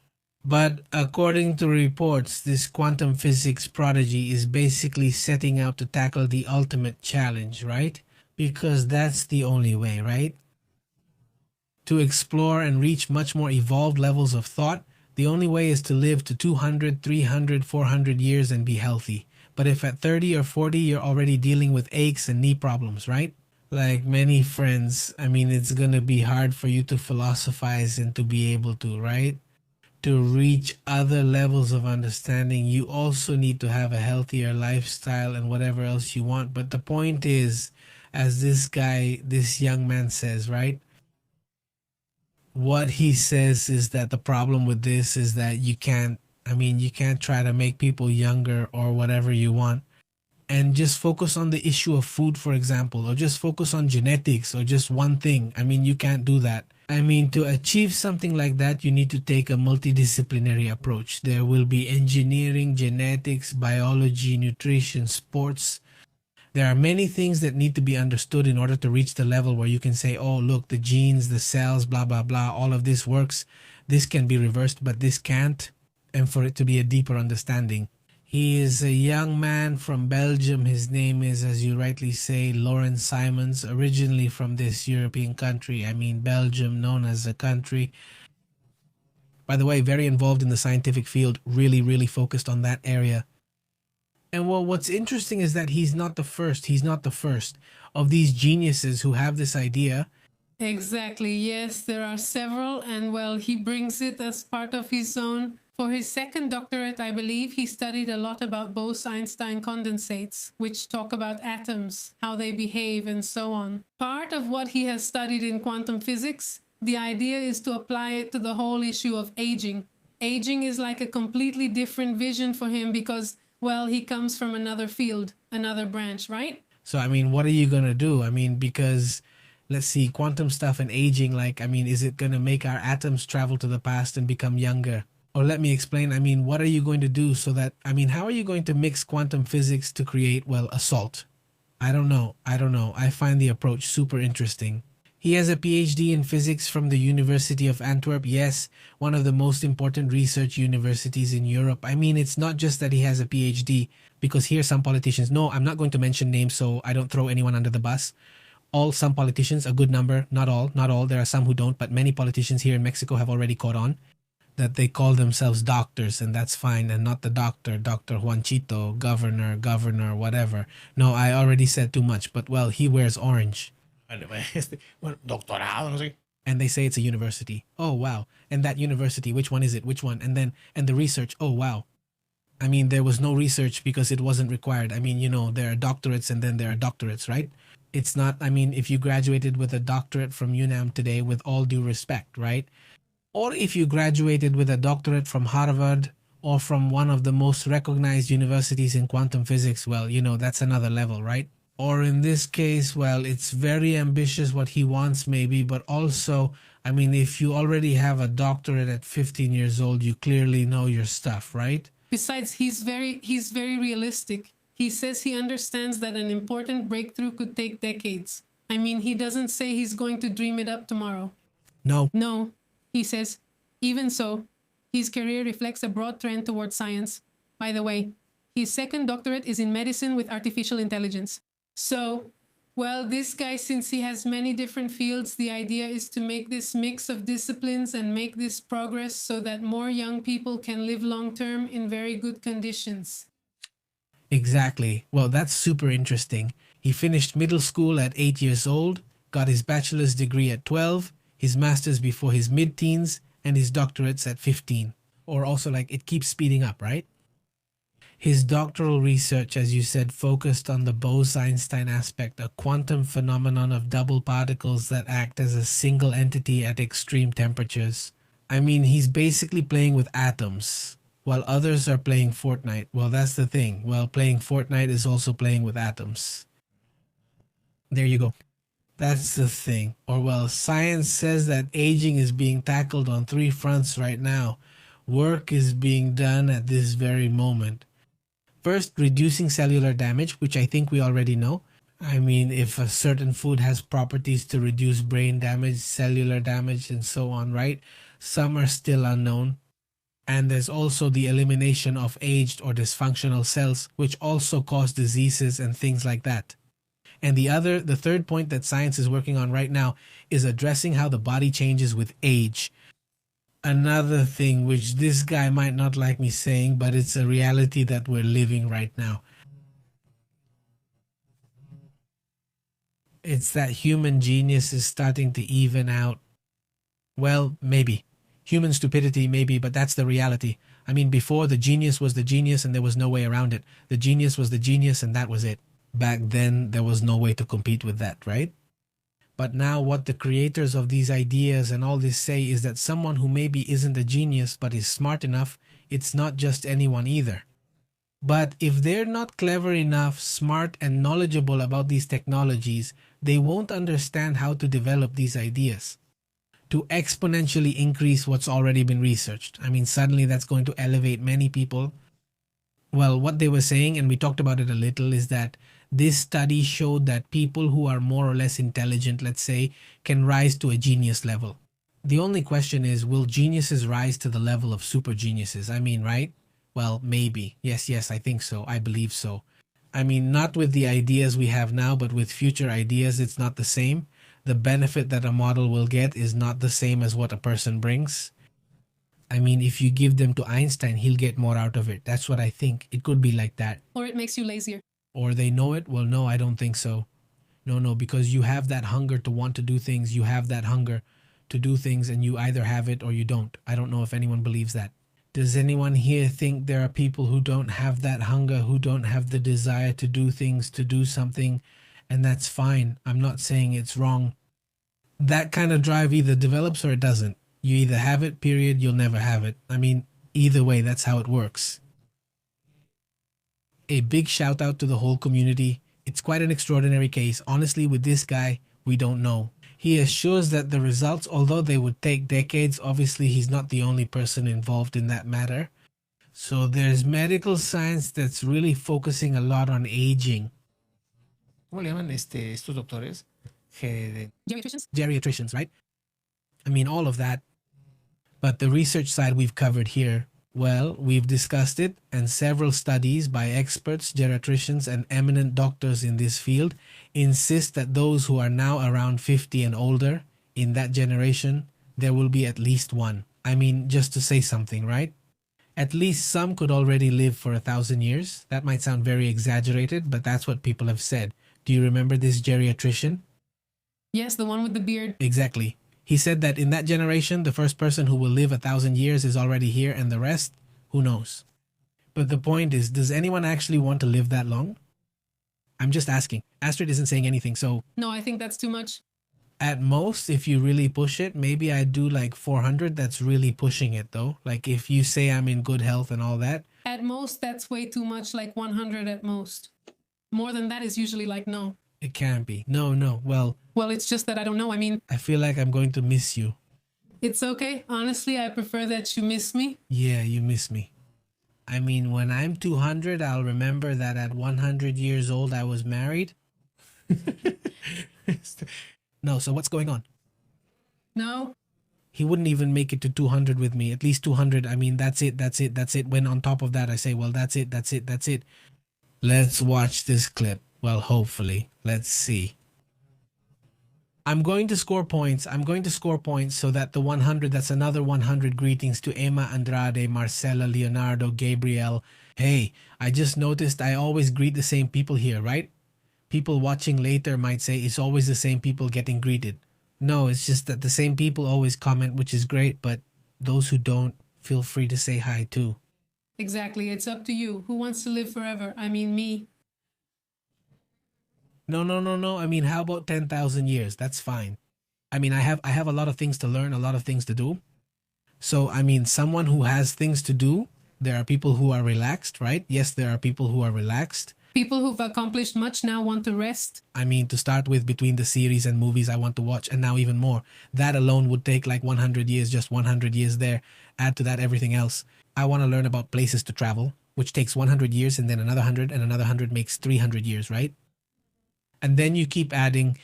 But according to reports, this quantum physics prodigy is basically setting out to tackle the ultimate challenge, right? Because that's the only way, right? To explore and reach much more evolved levels of thought, the only way is to live to 200, 300, 400 years and be healthy. But if at 30 or 40 you're already dealing with aches and knee problems, right? Like many friends, I mean, it's gonna be hard for you to philosophize and to be able to, right? To reach other levels of understanding, you also need to have a healthier lifestyle and whatever else you want. But the point is, as this young man says, right? What he says is that the problem with this is that you can't, I mean, you can't try to make people younger or whatever you want and just focus on the issue of food, for example, or just focus on genetics or just one thing. I mean, you can't do that. I mean, to achieve something like that, you need to take a multidisciplinary approach. There will be engineering, genetics, biology, nutrition, sports. There are many things that need to be understood in order to reach the level where you can say, oh, look, the genes, the cells, blah, blah, blah, all of this works. This can be reversed, but this can't. And for it to be a deeper understanding. He is a young man from Belgium. His name is, as you rightly say, Lawrence Simons, originally from this European country. I mean, Belgium, known as a country. By the way, very involved in the scientific field, really, really focused on that area. And well, what's interesting is that he's not the first. He's not the first of these geniuses who have this idea. Exactly, yes, there are several, and well, he brings it as part of his own. For his second doctorate, I believe, he studied a lot about Bose-Einstein condensates, which talk about atoms, how they behave, and so on. Part of what he has studied in quantum physics, the idea is to apply it to the whole issue of aging. Aging is like a completely different vision for him because, well, he comes from another field, another branch, right? So, I mean, what are you going to do? I mean, because, let's see, quantum stuff and aging, like, I mean, is it going to make our atoms travel to the past and become younger? Or let me explain, I mean, what are you going to do so that, I mean, how are you going to mix quantum physics to create, well, a salt? I don't know. I find the approach super interesting. He has a PhD in physics from the University of Antwerp. Yes, one of the most important research universities in Europe. I mean, it's not just that he has a PhD, because here some politicians, no, I'm not going to mention names so I don't throw anyone under the bus. Some politicians, a good number, not all. There are some who don't, but many politicians here in Mexico have already caught on that they call themselves doctors, and that's fine, and not the doctor, Dr. Juanchito, governor, whatever. No, I already said too much, but well, he wears orange. Bueno, doctorado, no sé. And they say it's a university. Oh, wow. And that university, which one is it? Which one? And the research, oh, wow. I mean, there was no research because it wasn't required. I mean, you know, there are doctorates and then there are doctorates, right? It's not, I mean, if you graduated with a doctorate from UNAM today, with all due respect, right? Or if you graduated with a doctorate from Harvard or from one of the most recognized universities in quantum physics, well, you know, that's another level, right? Or in this case, well, it's very ambitious what he wants maybe, but also, I mean, if you already have a doctorate at 15 years old, you clearly know your stuff, right? Besides, he's very realistic. He says he understands that an important breakthrough could take decades. I mean, he doesn't say he's going to dream it up tomorrow. No. He says, even so, his career reflects a broad trend towards science. By the way, his second doctorate is in medicine with artificial intelligence. So, well, this guy, since he has many different fields, the idea is to make this mix of disciplines and make this progress so that more young people can live long-term in very good conditions. Exactly. Well, that's super interesting. He finished middle school at 8 years old, got his bachelor's degree at 12, his master's before his mid-teens, and his doctorates at 15. Or also, like, it keeps speeding up, right? His doctoral research, as you said, focused on the Bose-Einstein aspect, a quantum phenomenon of double particles that act as a single entity at extreme temperatures. I mean, he's basically playing with atoms, while others are playing Fortnite. Well, that's the thing. Well, playing Fortnite is also playing with atoms. There you go. That's the thing. Or, well, science says that aging is being tackled on 3 fronts right now. Work is being done at this very moment. First, reducing cellular damage, which I think we already know. I mean, if a certain food has properties to reduce brain damage, cellular damage, and so on, right? Some are still unknown. And there's also the elimination of aged or dysfunctional cells, which also cause diseases and things like that. And the third point that science is working on right now is addressing how the body changes with age. Another thing which this guy might not like me saying, but it's a reality that we're living right now. It's that human genius is starting to even out. Well, maybe. Human stupidity, maybe, but that's the reality. I mean, before, the genius was the genius and there was no way around it. The genius was the genius and that was it. Back then, there was no way to compete with that, right? But now what the creators of these ideas and all this say is that someone who maybe isn't a genius but is smart enough, it's not just anyone either. But if they're not clever enough, smart, and knowledgeable about these technologies, they won't understand how to develop these ideas to exponentially increase what's already been researched. I mean, suddenly that's going to elevate many people. Well, what they were saying, and we talked about it a little, is that this study showed that people who are more or less intelligent, let's say, can rise to a genius level. The only question is, will geniuses rise to the level of super geniuses? I mean, right? Well, maybe. Yes, I think so. I believe so. I mean, not with the ideas we have now, but with future ideas, it's not the same. The benefit that a model will get is not the same as what a person brings. I mean, if you give them to Einstein, he'll get more out of it. That's what I think. It could be like that. Or it makes you lazier. Or they know it? Well, no, I don't think so. No, because you have that hunger to want to do things. You have that hunger to do things, and you either have it or you don't. I don't know if anyone believes that. Does anyone here think there are people who don't have that hunger, who don't have the desire to do things, to do something, and that's fine? I'm not saying it's wrong. That kind of drive either develops or it doesn't. You either have it, period, you'll never have it. I mean, either way, that's how it works. A big shout out to the whole community. It's quite an extraordinary case. Honestly, with this guy, we don't know. He assures that the results, although they would take decades, obviously he's not the only person involved in that matter. So there's medical science that's really focusing a lot on aging. ¿Cómo le llaman estos doctores? Geriatricians? Geriatricians, right? I mean, all of that. But the research side we've covered here. Well, we've discussed it, and several studies by experts, geriatricians, and eminent doctors in this field insist that those who are now around 50 and older, in that generation, there will be at least one. I mean, just to say something, right? At least some could already live for 1,000 years. That might sound very exaggerated, but that's what people have said. Do you remember this geriatrician? Yes, the one with the beard. Exactly. He said that in that generation, the first person who will live 1,000 years is already here, and the rest, who knows? But the point is, does anyone actually want to live that long? I'm just asking. Astrid isn't saying anything, so... No, I think that's too much. At most, if you really push it, maybe I'd do like 400. That's really pushing it, though. Like, if you say I'm in good health and all that. At most, that's way too much, like 100 at most. More than that is usually like no. It can't be. No. Well, it's just that I don't know. I mean... I feel like I'm going to miss you. It's okay. Honestly, I prefer that you miss me. Yeah, you miss me. I mean, when I'm 200, I'll remember that at 100 years old, I was married. No, so what's going on? No. He wouldn't even make it to 200 with me. At least 200. I mean, that's it. When on top of that, I say, well, that's it. Let's watch this clip. Well, hopefully. Let's see. I'm going to score points so that the 100, that's another 100 greetings to Emma, Andrade, Marcela, Leonardo, Gabriel. Hey, I just noticed I always greet the same people here, right? People watching later might say it's always the same people getting greeted. No, it's just that the same people always comment, which is great, but those who don't, feel free to say hi too. Exactly. It's up to you. Who wants to live forever? I mean, me. No. I mean, how about 10,000 years? That's fine. I mean, I have a lot of things to learn, a lot of things to do. So, I mean, someone who has things to do, there are people who are relaxed, right? Yes, there are people who are relaxed. People who've accomplished much now want to rest. I mean, to start with, between the series and movies I want to watch, and now even more. That alone would take like 100 years, just 100 years there. Add to that everything else. I want to learn about places to travel, which takes 100 years, and then another 100, and another 100 makes 300 years, right? And then you keep adding,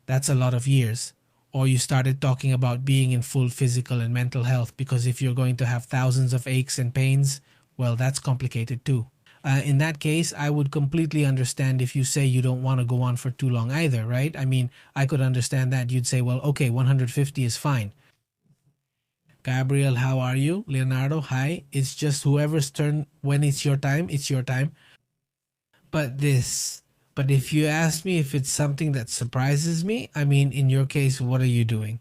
that's a lot of years. Or you started talking about being in full physical and mental health, because if you're going to have thousands of aches and pains, well, that's complicated too. In that case, I would completely understand if you say you don't want to go on for too long either, right? I mean, I could understand that. You'd say, well, okay, 150 is fine. Gabriel, how are you? Leonardo, hi. It's just whoever's turn, when it's your time, it's your time. But if you ask me if it's something that surprises me, I mean, in your case, what are you doing?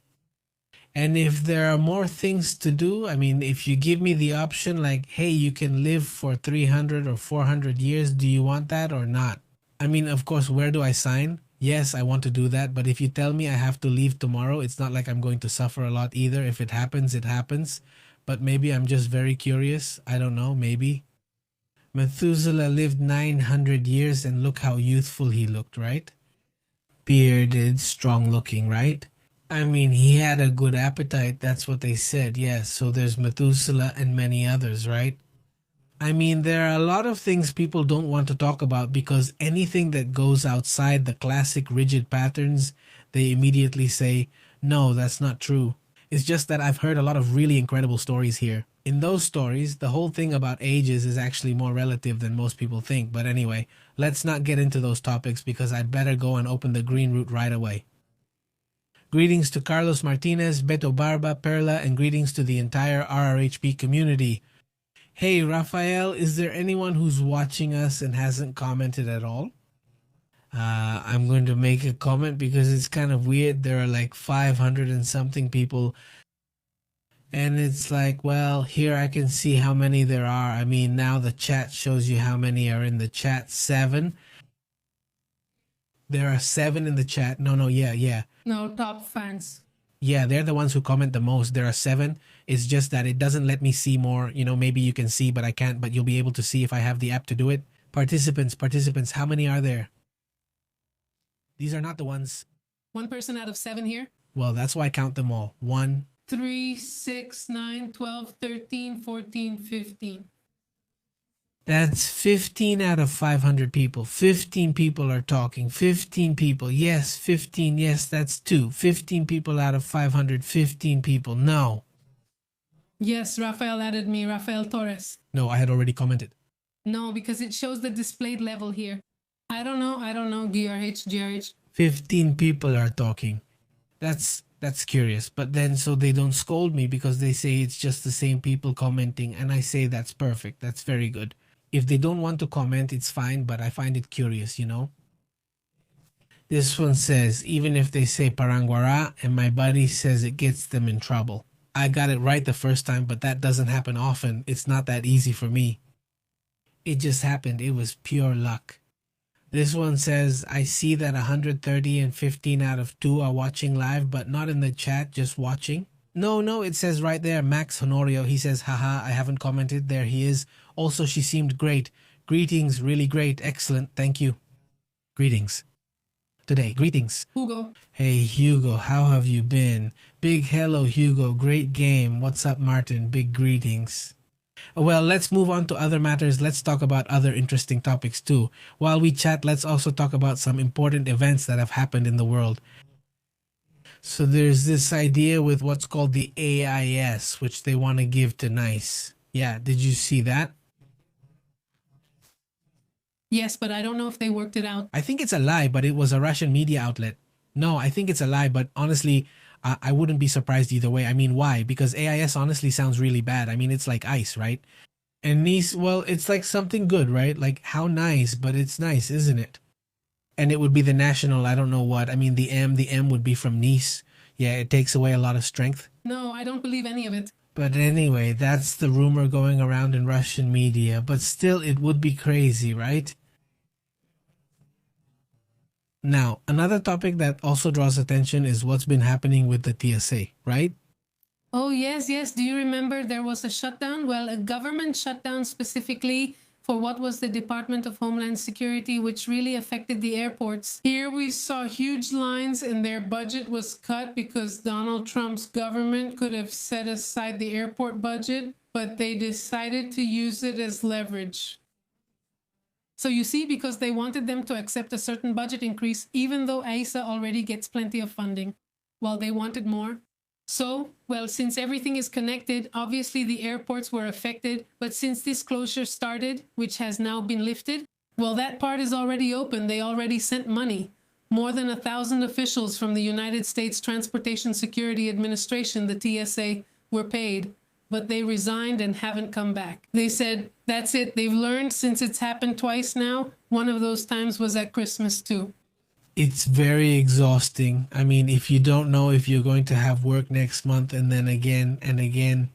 And if there are more things to do, I mean, if you give me the option like, hey, you can live for 300 or 400 years, do you want that or not? I mean, of course, where do I sign? Yes, I want to do that, but if you tell me I have to leave tomorrow, it's not like I'm going to suffer a lot either. If it happens, it happens. But maybe I'm just very curious. I don't know, maybe. Methuselah lived 900 years and look how youthful he looked, right? Bearded, strong looking, right? I mean, he had a good appetite. That's what they said. Yes, so there's Methuselah and many others, right? I mean, there are a lot of things people don't want to talk about because anything that goes outside the classic rigid patterns, they immediately say, no, that's not true. It's just that I've heard a lot of really incredible stories here. In those stories, the whole thing about ages is actually more relative than most people think. But anyway, let's not get into those topics because I'd better go and open the green route right away. Greetings to Carlos Martinez, Beto Barba, Perla, and greetings to the entire RRHP community. Hey, Rafael, is there anyone who's watching us and hasn't commented at all? I'm going to make a comment because it's kind of weird. There are like 500 and something people. And it's like, well, here I can see how many there are. I mean, now the chat shows you how many are in the chat. 7. There are 7 in the chat. Yeah. No, top fans. Yeah, they're the ones who comment the most. There are 7. It's just that it doesn't let me see more. You know, maybe you can see, but I can't. But you'll be able to see if I have the app to do it. Participants, how many are there? These are not the ones. 1 person out of 7 here. Well, that's why I count them all. 1, 3, 6, 9, 12, 13, 14, 15. That's 15 out of 500 people. 15 people are talking. 15 people. Yes, 15. Yes, that's 2. 15 people out of 500. 15 people. No. Yes, Rafael added me, Rafael Torres. No, I had already commented. No, because it shows the displayed level here. I don't know, GRH. 15 people are talking. That's curious. But then so they don't scold me because they say it's just the same people commenting, and I say that's perfect. That's very good. If they don't want to comment, it's fine, but I find it curious, you know? This one says, even if they say Paranguara and my buddy says it gets them in trouble. I got it right the first time, but that doesn't happen often. It's not that easy for me. It just happened. It was pure luck. This one says, I see that 130 and 15 out of 2 are watching live, but not in the chat, just watching. No, it says right there, Max Honorio. He says, haha, I haven't commented. There he is. Also, she seemed great. Greetings, really great. Excellent. Thank you. Greetings. Today, greetings. Hugo. Hey, Hugo, how have you been? Big hello, Hugo. Great game. What's up, Martin? Big greetings. Well, let's move on to other matters. Let's talk about other interesting topics too. While we chat, let's also talk about some important events that have happened in the world. So there's this idea with what's called the AIS, which they want to give to NICE. Yeah, did you see that? Yes, but I don't know if they worked it out. I think it's a lie, but it was a Russian media outlet. No, I think it's a lie, but honestly, I wouldn't be surprised either way. I mean, why? Because AIS honestly sounds really bad. I mean, it's like ICE, right? And NICE, well, it's like something good, right? Like, how nice, but it's nice, isn't it? And it would be the national, I don't know what. I mean, the M would be from Nice. Yeah, it takes away a lot of strength. No, I don't believe any of it. But anyway, that's the rumor going around in Russian media. But still, it would be crazy, right? Now, another topic that also draws attention is what's been happening with the TSA, right? Oh, yes. Do you remember there was a shutdown? Well, a government shutdown specifically for what was the Department of Homeland Security, which really affected the airports. Here we saw huge lines and their budget was cut because Donald Trump's government could have set aside the airport budget, but they decided to use it as leverage. So you see, because they wanted them to accept a certain budget increase, even though AISA already gets plenty of funding, while they wanted more. So, well, since everything is connected, obviously the airports were affected, but since this closure started, which has now been lifted, well, that part is already open. They already sent money. More than 1,000 officials from the United States Transportation Security Administration, the TSA, were paid, but they resigned and haven't come back. They said, that's it. They've learned since it's happened twice now. One of those times was at Christmas too. It's very exhausting. I mean, if you don't know if you're going to have work next month and then again and again,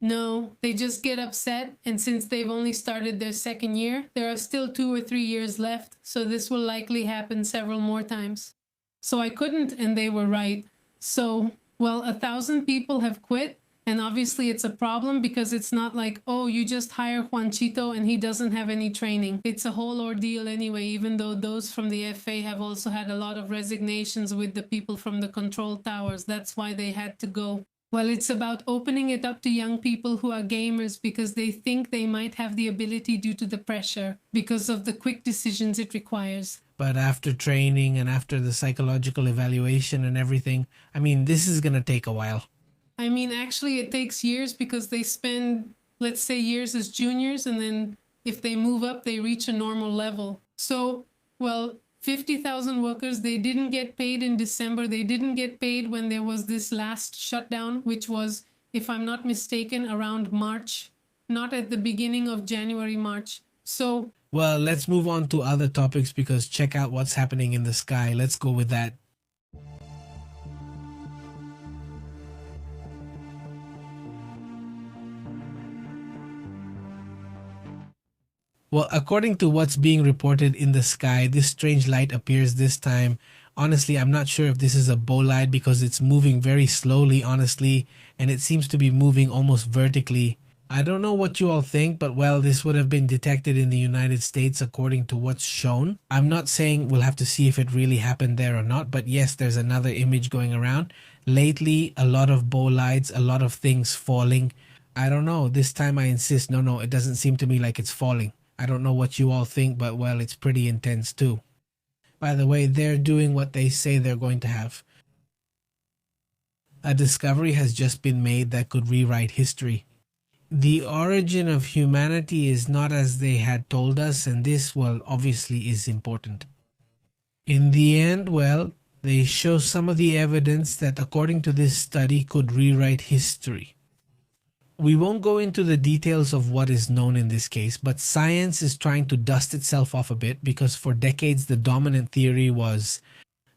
No, they just get upset, and since they've only started their second year, there are still 2 or 3 years left, so this will likely happen several more times. So I couldn't, and they were right. So, well, 1,000 people have quit, and obviously it's a problem because it's not like, oh, you just hire Juanchito and he doesn't have any training. It's a whole ordeal anyway, even though those from the FA have also had a lot of resignations with the people from the control towers. That's why they had to go. Well, it's about opening it up to young people who are gamers because they think they might have the ability due to the pressure, because of the quick decisions it requires. But after training and after the psychological evaluation and everything, I mean, this is going to take a while. I mean, actually, it takes years because they spend, let's say, years as juniors, and then if they move up, they reach a normal level. So, well, 50,000 workers, they didn't get paid in December. They didn't get paid when there was this last shutdown, which was, if I'm not mistaken, around March, not at the beginning of January, March. So, well, let's move on to other topics because check out what's happening in the sky. Let's go with that. Well, according to what's being reported in the sky, this strange light appears this time. Honestly, I'm not sure if this is a bolide because it's moving very slowly, honestly, and it seems to be moving almost vertically. I don't know what you all think, but well, this would have been detected in the United States according to what's shown. I'm not saying we'll have to see if it really happened there or not, but yes, there's another image going around. Lately, a lot of bolides, a lot of things falling. I don't know, this time I insist, no, it doesn't seem to me like it's falling. I don't know what you all think, but well, it's pretty intense too. By the way, they're doing what they say they're going to have. A discovery has just been made that could rewrite history. The origin of humanity is not as they had told us, and this, well, obviously is important. In the end, well, they show some of the evidence that, according to this study, could rewrite history. We won't go into the details of what is known in this case, but science is trying to dust itself off a bit because for decades the dominant theory was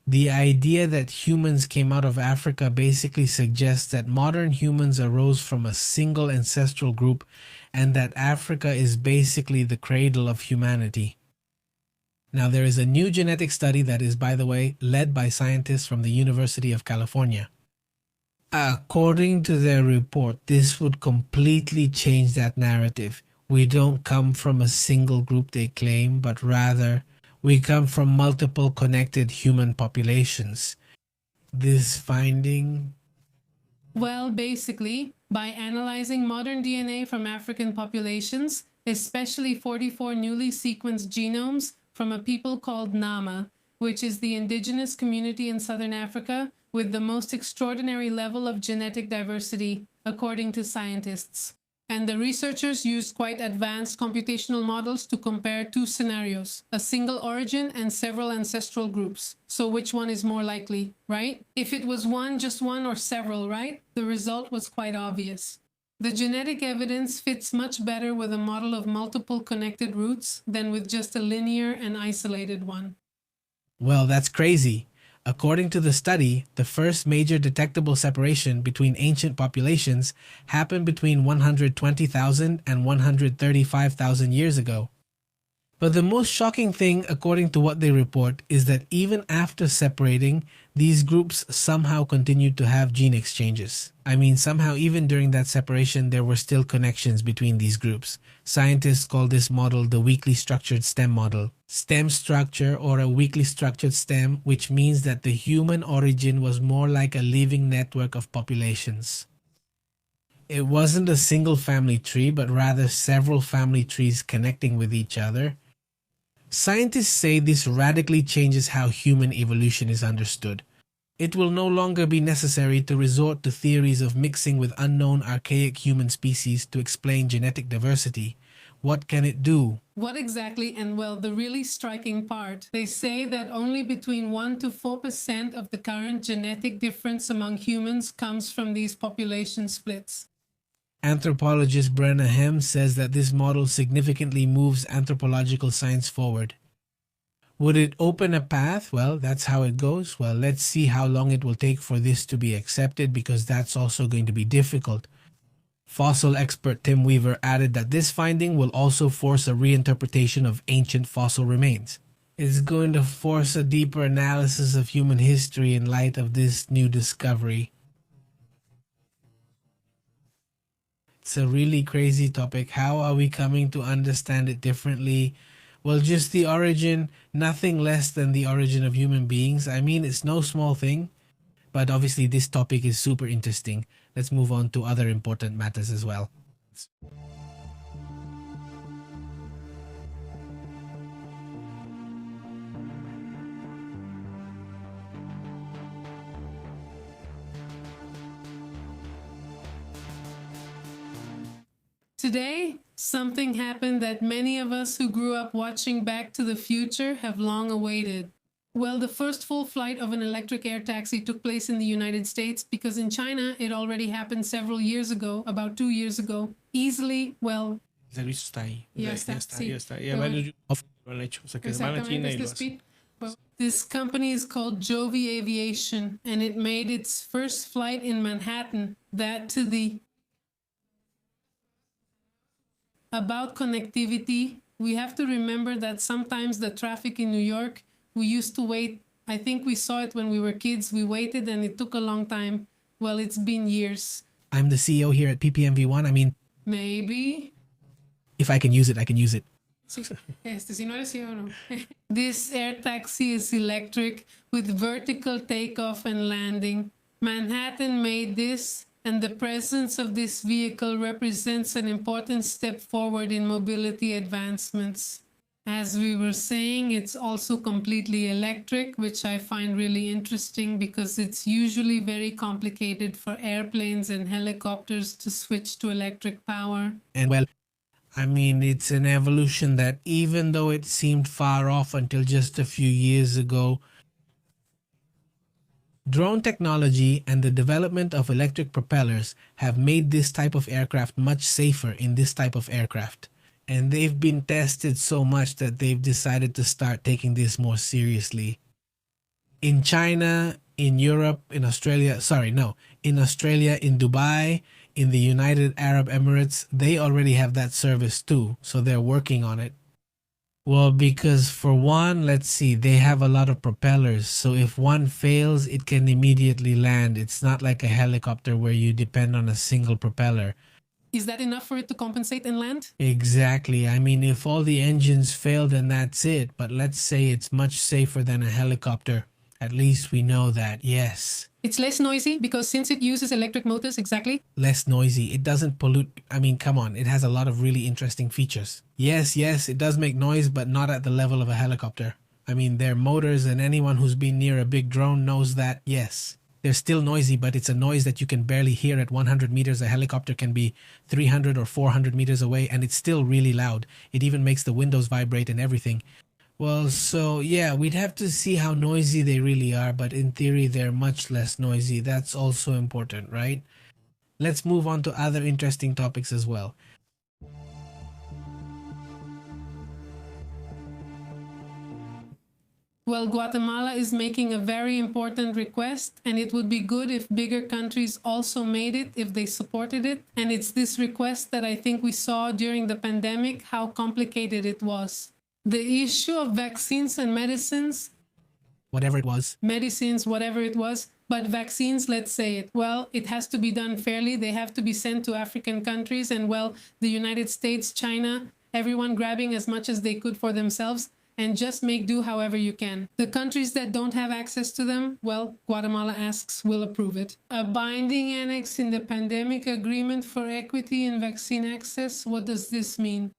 the idea that humans came out of Africa basically suggests that modern humans arose from a single ancestral group and that Africa is basically the cradle of humanity. Now there is a new genetic study that is, by the way, led by scientists from the University of California. According to their report, this would completely change that narrative. We don't come from a single group, they claim, but rather we come from multiple connected human populations. This finding... well, basically, by analyzing modern DNA from African populations, especially 44 newly sequenced genomes from a people called Nama, which is the indigenous community in southern Africa with the most extraordinary level of genetic diversity, according to scientists. And the researchers used quite advanced computational models to compare two scenarios, a single origin and several ancestral groups. So which one is more likely, right? If it was one, just one, or several, right? The result was quite obvious. The genetic evidence fits much better with a model of multiple connected roots than with just a linear and isolated one. Well, that's crazy. According to the study, the first major detectable separation between ancient populations happened between 120,000 and 135,000 years ago. But the most shocking thing, according to what they report, is that even after separating, these groups somehow continued to have gene exchanges. I mean, somehow even during that separation, there were still connections between these groups. Scientists call this model the weakly structured stem model. Stem structure, or a weakly structured stem, which means that the human origin was more like a living network of populations. It wasn't a single family tree, but rather several family trees connecting with each other. Scientists say this radically changes how human evolution is understood. It will no longer be necessary to resort to theories of mixing with unknown archaic human species to explain genetic diversity. What can it do? What exactly? And well, the really striking part, they say that only between 1 to 4% of the current genetic difference among humans comes from these population splits. Anthropologist Brenna Hem says that this model significantly moves anthropological science forward. Would it open a path? Well, that's how it goes. Well, let's see how long it will take for this to be accepted, because that's also going to be difficult. Fossil expert Tim Weaver added that this finding will also force a reinterpretation of ancient fossil remains. It's going to force a deeper analysis of human history in light of this new discovery. It's a really crazy topic. How are we coming to understand it differently? Well, just the origin, nothing less than the origin of human beings. I mean, it's no small thing, but obviously this topic is super interesting. Let's move on to other important matters as well. Today, something happened that many of us who grew up watching Back to the Future have long awaited. Well, the first full flight of an electric air taxi took place in the United States because in China it already happened several years ago, about 2 years ago. Easily, well... El servicio está ahí. Ya está, sí. Ya está. Ya lo han hecho. O sea, que van a China y lo hacen. Well, this company is called Joby Aviation, and it made its first flight in Manhattan. That to the... About connectivity, we have to remember that sometimes the traffic in New York, we used to wait. I think we saw it when we were kids. We waited and it took a long time. Well, it's been years. I'm the CEO here at PPMV1. I mean, maybe. If I can use it, I can use it. Sí. Si no eres CEO, no. This air taxi is electric with vertical takeoff and landing. Manhattan made this, and the presence of this vehicle represents an important step forward in mobility advancements. As we were saying, it's also completely electric, which I find really interesting because it's usually very complicated for airplanes and helicopters to switch to electric power. And well, I mean, it's an evolution that even though it seemed far off until just a few years ago, drone technology and the development of electric propellers have made this type of aircraft much safer in this type of aircraft. And they've been tested so much that they've decided to start taking this more seriously. In China, in Europe, in Australia, in Australia, in Dubai, in the United Arab Emirates, they already have that service too. So they're working on it. Well, because for one, let's see, they have a lot of propellers. So if one fails, it can immediately land. It's not like a helicopter where you depend on a single propeller. Is that enough for it to compensate and land? Exactly. I mean, if all the engines fail, then that's it. But let's say it's much safer than a helicopter. At least we know that, yes. It's less noisy because since it uses electric motors, exactly. Less noisy. It doesn't pollute. I mean, come on. It has a lot of really interesting features. Yes, it does make noise, but not at the level of a helicopter. I mean, their motors, and anyone who's been near a big drone knows that, yes. They're still noisy, but it's a noise that you can barely hear at 100 meters. A helicopter can be 300 or 400 meters away, and it's still really loud. It even makes the windows vibrate and everything. Well, so yeah, we'd have to see how noisy they really are, but in theory, they're much less noisy. That's also important, right? Let's move on to other interesting topics as well. Well, Guatemala is making a very important request, and it would be good if bigger countries also made it, if they supported it. And it's this request that I think we saw during the pandemic, how complicated it was. The issue of vaccines and medicines. Whatever it was. Medicines, whatever it was. But vaccines, let's say it. Well, it has to be done fairly. They have to be sent to African countries. And well, the United States, China, everyone grabbing as much as they could for themselves. And just make do however you can. The countries that don't have access to them, well, Guatemala asks, will approve it. A binding annex in the pandemic agreement for equity in vaccine access, what does this mean?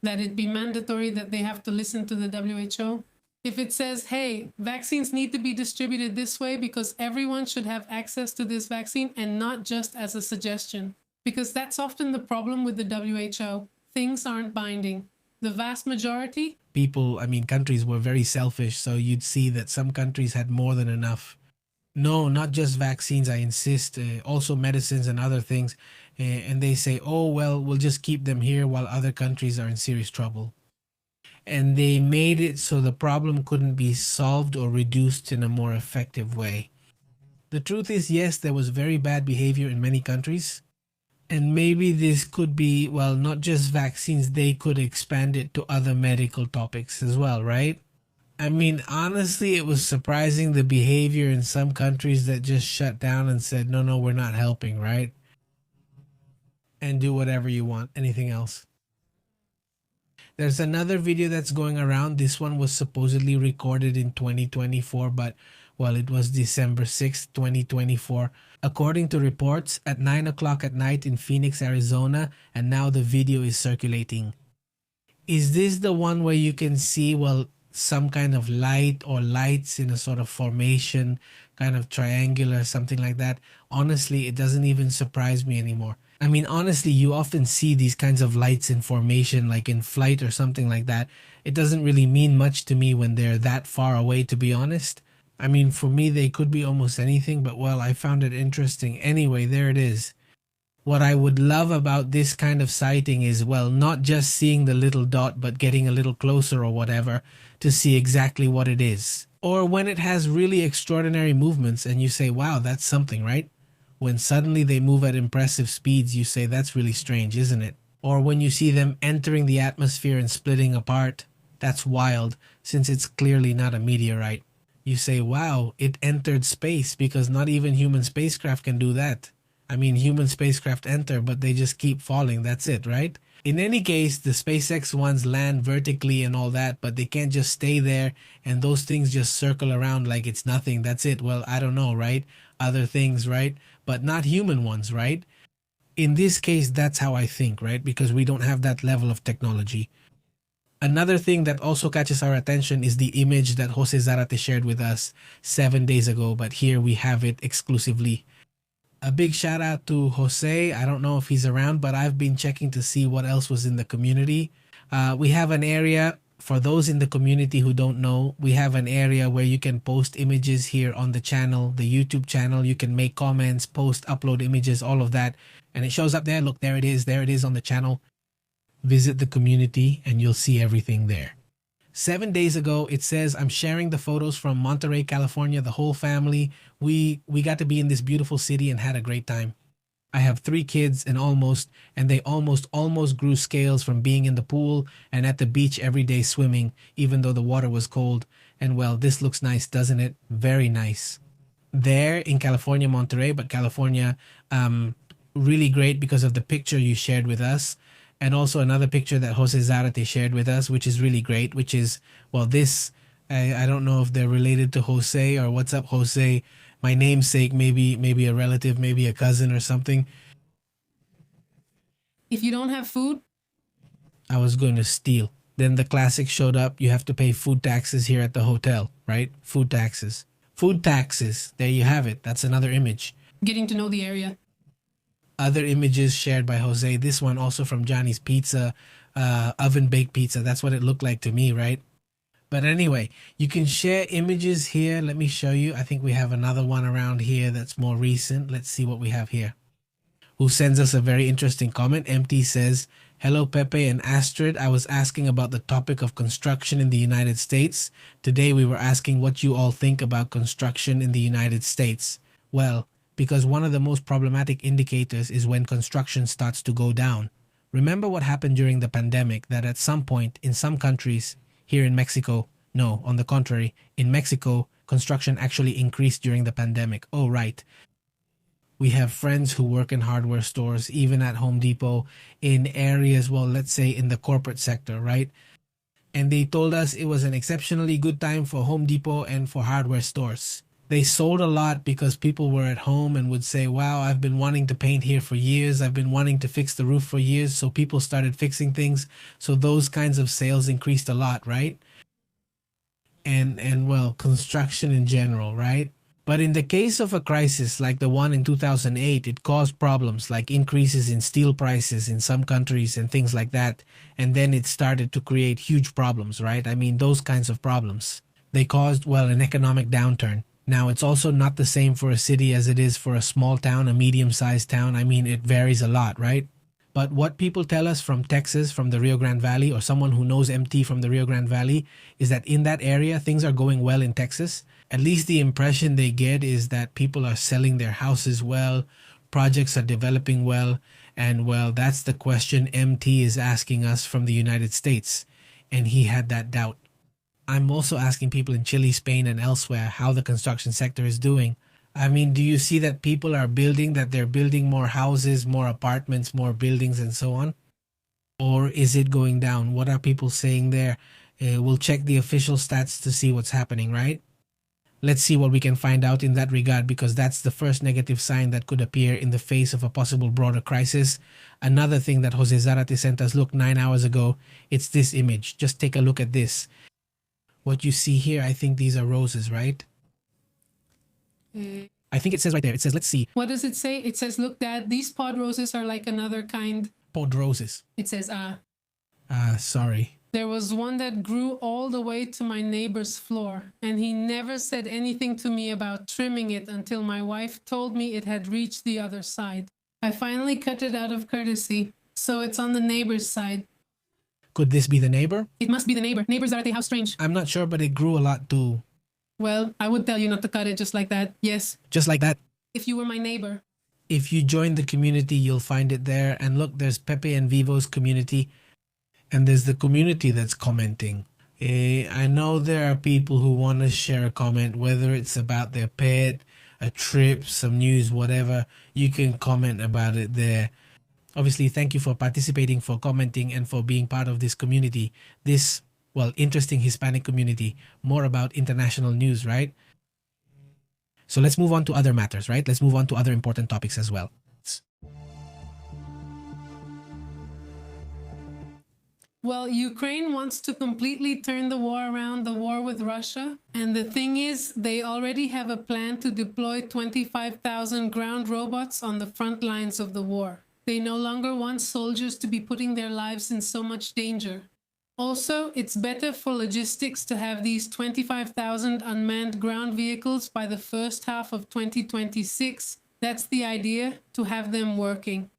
That it be mandatory that they have to listen to the WHO? If it says, hey, vaccines need to be distributed this way because everyone should have access to this vaccine and not just as a suggestion. Because that's often the problem with the WHO. Things aren't binding. The vast majority? Countries were very selfish, so you'd see that some countries had more than enough. No, not just vaccines, I insist, also medicines and other things. And they say, oh, well, we'll just keep them here while other countries are in serious trouble. And they made it so the problem couldn't be solved or reduced in a more effective way. The truth is, yes, there was very bad behavior in many countries. And maybe this could be, well, not just vaccines, they could expand it to other medical topics as well, right? I mean, honestly, it was surprising the behavior in some countries that just shut down and said, no, no, we're not helping, right? And do whatever you want. Anything else? There's another video that's going around. This one was supposedly recorded in 2024, but well, it was December 6th, 2024. According to reports, at 9 o'clock at night in Phoenix, Arizona, and now the video is circulating. Is this the one where you can see, well, some kind of light or lights in a sort of formation, kind of triangular, something like that? Honestly, it doesn't even surprise me anymore. I mean, honestly, you often see these kinds of lights in formation, like in flight or something like that. It doesn't really mean much to me when they're that far away, to be honest. I mean, for me, they could be almost anything, but well, I found it interesting. Anyway, there it is. What I would love about this kind of sighting is, well, not just seeing the little dot, but getting a little closer or whatever to see exactly what it is. Or when it has really extraordinary movements and you say, wow, that's something, right? When suddenly they move at impressive speeds, you say, that's really strange, isn't it? Or when you see them entering the atmosphere and splitting apart, that's wild, since it's clearly not a meteorite. You say, wow, it entered space, because not even human spacecraft can do that. I mean, human spacecraft enter, but they just keep falling. That's it, right? In any case, the SpaceX ones land vertically and all that, but they can't just stay there and those things just circle around like it's nothing. That's it. Well, I don't know, right? Other things, right? But not human ones, right? In this case, that's how I think, right? Because we don't have that level of technology. Another thing that also catches our attention is the image that Jose Zarate shared with us 7 days ago, but here we have it exclusively. A big shout out to Jose. I don't know if he's around, but I've been checking to see what else was in the community. We have an area, for those in the community who don't know, we have an area where you can post images here on the channel, the YouTube channel. You can make comments, post, upload images, all of that. And it shows up there. Look, there it is. There it is on the channel. Visit the community and you'll see everything there. 7 days ago, it says, I'm sharing the photos from Monterey, California, the whole family. We got to be in this beautiful city and had a great time. I have 3 kids and they almost grew scales from being in the pool and at the beach every day swimming, even though the water was cold. And well, this looks nice, doesn't it? Very nice. There in California, Monterey, but California, really great because of the picture you shared with us. And also another picture that Jose Zarate shared with us, which is really great, which is, well, this, I don't know if they're related to Jose or what's up, Jose, my namesake, maybe a relative, maybe a cousin or something. If you don't have food, I was going to steal. Then the classic showed up. You have to pay food taxes here at the hotel, right? Food taxes. Food taxes. There you have it. That's another image. getting to know the area. Other images shared by Jose. This one also from Johnny's Pizza, oven baked pizza. That's what it looked like to me, right? But anyway, you can share images here. Let me show you. I think we have another one around here that's more recent. Let's see what we have here. Who sends us a very interesting comment. MT says, hello, Pepe and Astrid. I was asking about the topic of construction in the United States. Today we were asking what you all think about construction in the United States. Well, because one of the most problematic indicators is when construction starts to go down. Remember what happened during the pandemic, that at some point in some countries, here in Mexico, no, on the contrary, in Mexico, construction actually increased during the pandemic. Oh, right. We have friends who work in hardware stores, even at Home Depot, in areas, well, let's say in the corporate sector, right? And they told us it was an exceptionally good time for Home Depot and for hardware stores. They sold a lot because people were at home and would say, wow, I've been wanting to paint here for years. I've been wanting to fix the roof for years. So people started fixing things. So those kinds of sales increased a lot, right? And well, construction in general, right? But in the case of a crisis like the one in 2008, it caused problems like increases in steel prices in some countries and things like that. And then it started to create huge problems, right? I mean, those kinds of problems. They caused, well, an economic downturn. Now, it's also not the same for a city as it is for a small town, a medium-sized town. I mean, it varies a lot, right? But what people tell us from Texas, from the Rio Grande Valley, or someone who knows MT from the Rio Grande Valley, is that in that area, things are going well in Texas. At least the impression they get is that people are selling their houses well, projects are developing well, And well, that's the question MT is asking us from the United States. And he had that doubt. I'm also asking people in Chile, Spain, and elsewhere how the construction sector is doing. I mean, do you see that people are building, that they're building more houses, more apartments, more buildings, and so on? Or is it going down? What are people saying there? We'll check the official stats to see what's happening, right? Let's see what we can find out in that regard, because that's the first negative sign that could appear in the face of a possible broader crisis. Another thing that Jose Zarate sent us, look, 9 hours ago, it's this image. Just take a look at this. What you see here, I think these are roses, right? I think it says right there, it says, let's see. What does it say? It says, look, Dad, these pod roses are like another kind. Pod roses. It says, sorry. There was one that grew all the way to my neighbor's floor, and he never said anything to me about trimming it until my wife told me it had reached the other side. I finally cut it out of courtesy, so it's on the neighbor's side. Could this be the neighbor? It must be the neighbor. Neighbors are how strange. I'm not sure, but it grew a lot too. Well, I would tell you not to cut it just like that. Yes. Just like that? If you were my neighbor. If you join the community, you'll find it there. And look, there's Pepe and Vivo's community. And there's the community that's commenting. I know there are people who want to share a comment, whether it's about their pet, a trip, some news, whatever. You can comment about it there. Obviously, thank you for participating, for commenting, and for being part of this community. This, well, interesting Hispanic community. More about international news, right? So let's move on to other matters, right? Let's move on to other important topics as well. Well, Ukraine wants to completely turn the war around, the war with Russia. And the thing is, they already have a plan to deploy 25,000 ground robots on the front lines of the war. They no longer want soldiers to be putting their lives in so much danger. Also, it's better for logistics to have these 25,000 unmanned ground vehicles by the first half of 2026. That's the idea, to have them working.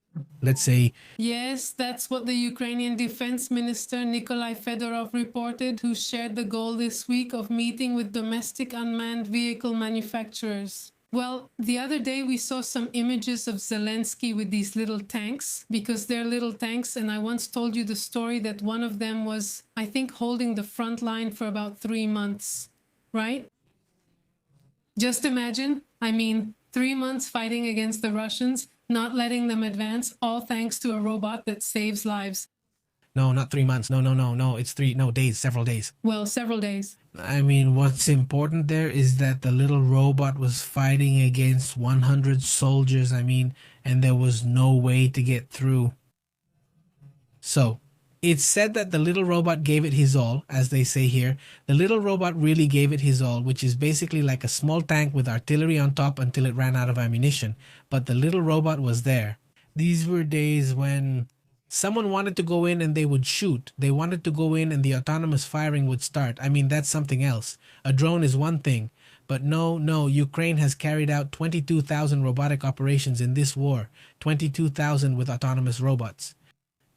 Let's say... Yes, that's what the Ukrainian Defense Minister Nikolai Fedorov reported, who shared the goal this week of meeting with domestic unmanned vehicle manufacturers. Well, the other day we saw some images of Zelensky with these little tanks, because they're little tanks, and I once told you the story that one of them was, I think, holding the front line for about 3 months, right? Just imagine, 3 months fighting against the Russians, not letting them advance, all thanks to a robot that saves lives. No, not 3 months. No. It's days, several days. Well, several days. What's important there is that the little robot was fighting against 100 soldiers, and there was no way to get through. So, it's said that the little robot gave it his all, as they say here. The little robot really gave it his all, which is basically like a small tank with artillery on top until it ran out of ammunition. But the little robot was there. These were days when someone wanted to go in and they would shoot. They wanted to go in and the autonomous firing would start. That's something else. A drone is one thing. But no, Ukraine has carried out 22,000 robotic operations in this war. 22,000 with autonomous robots.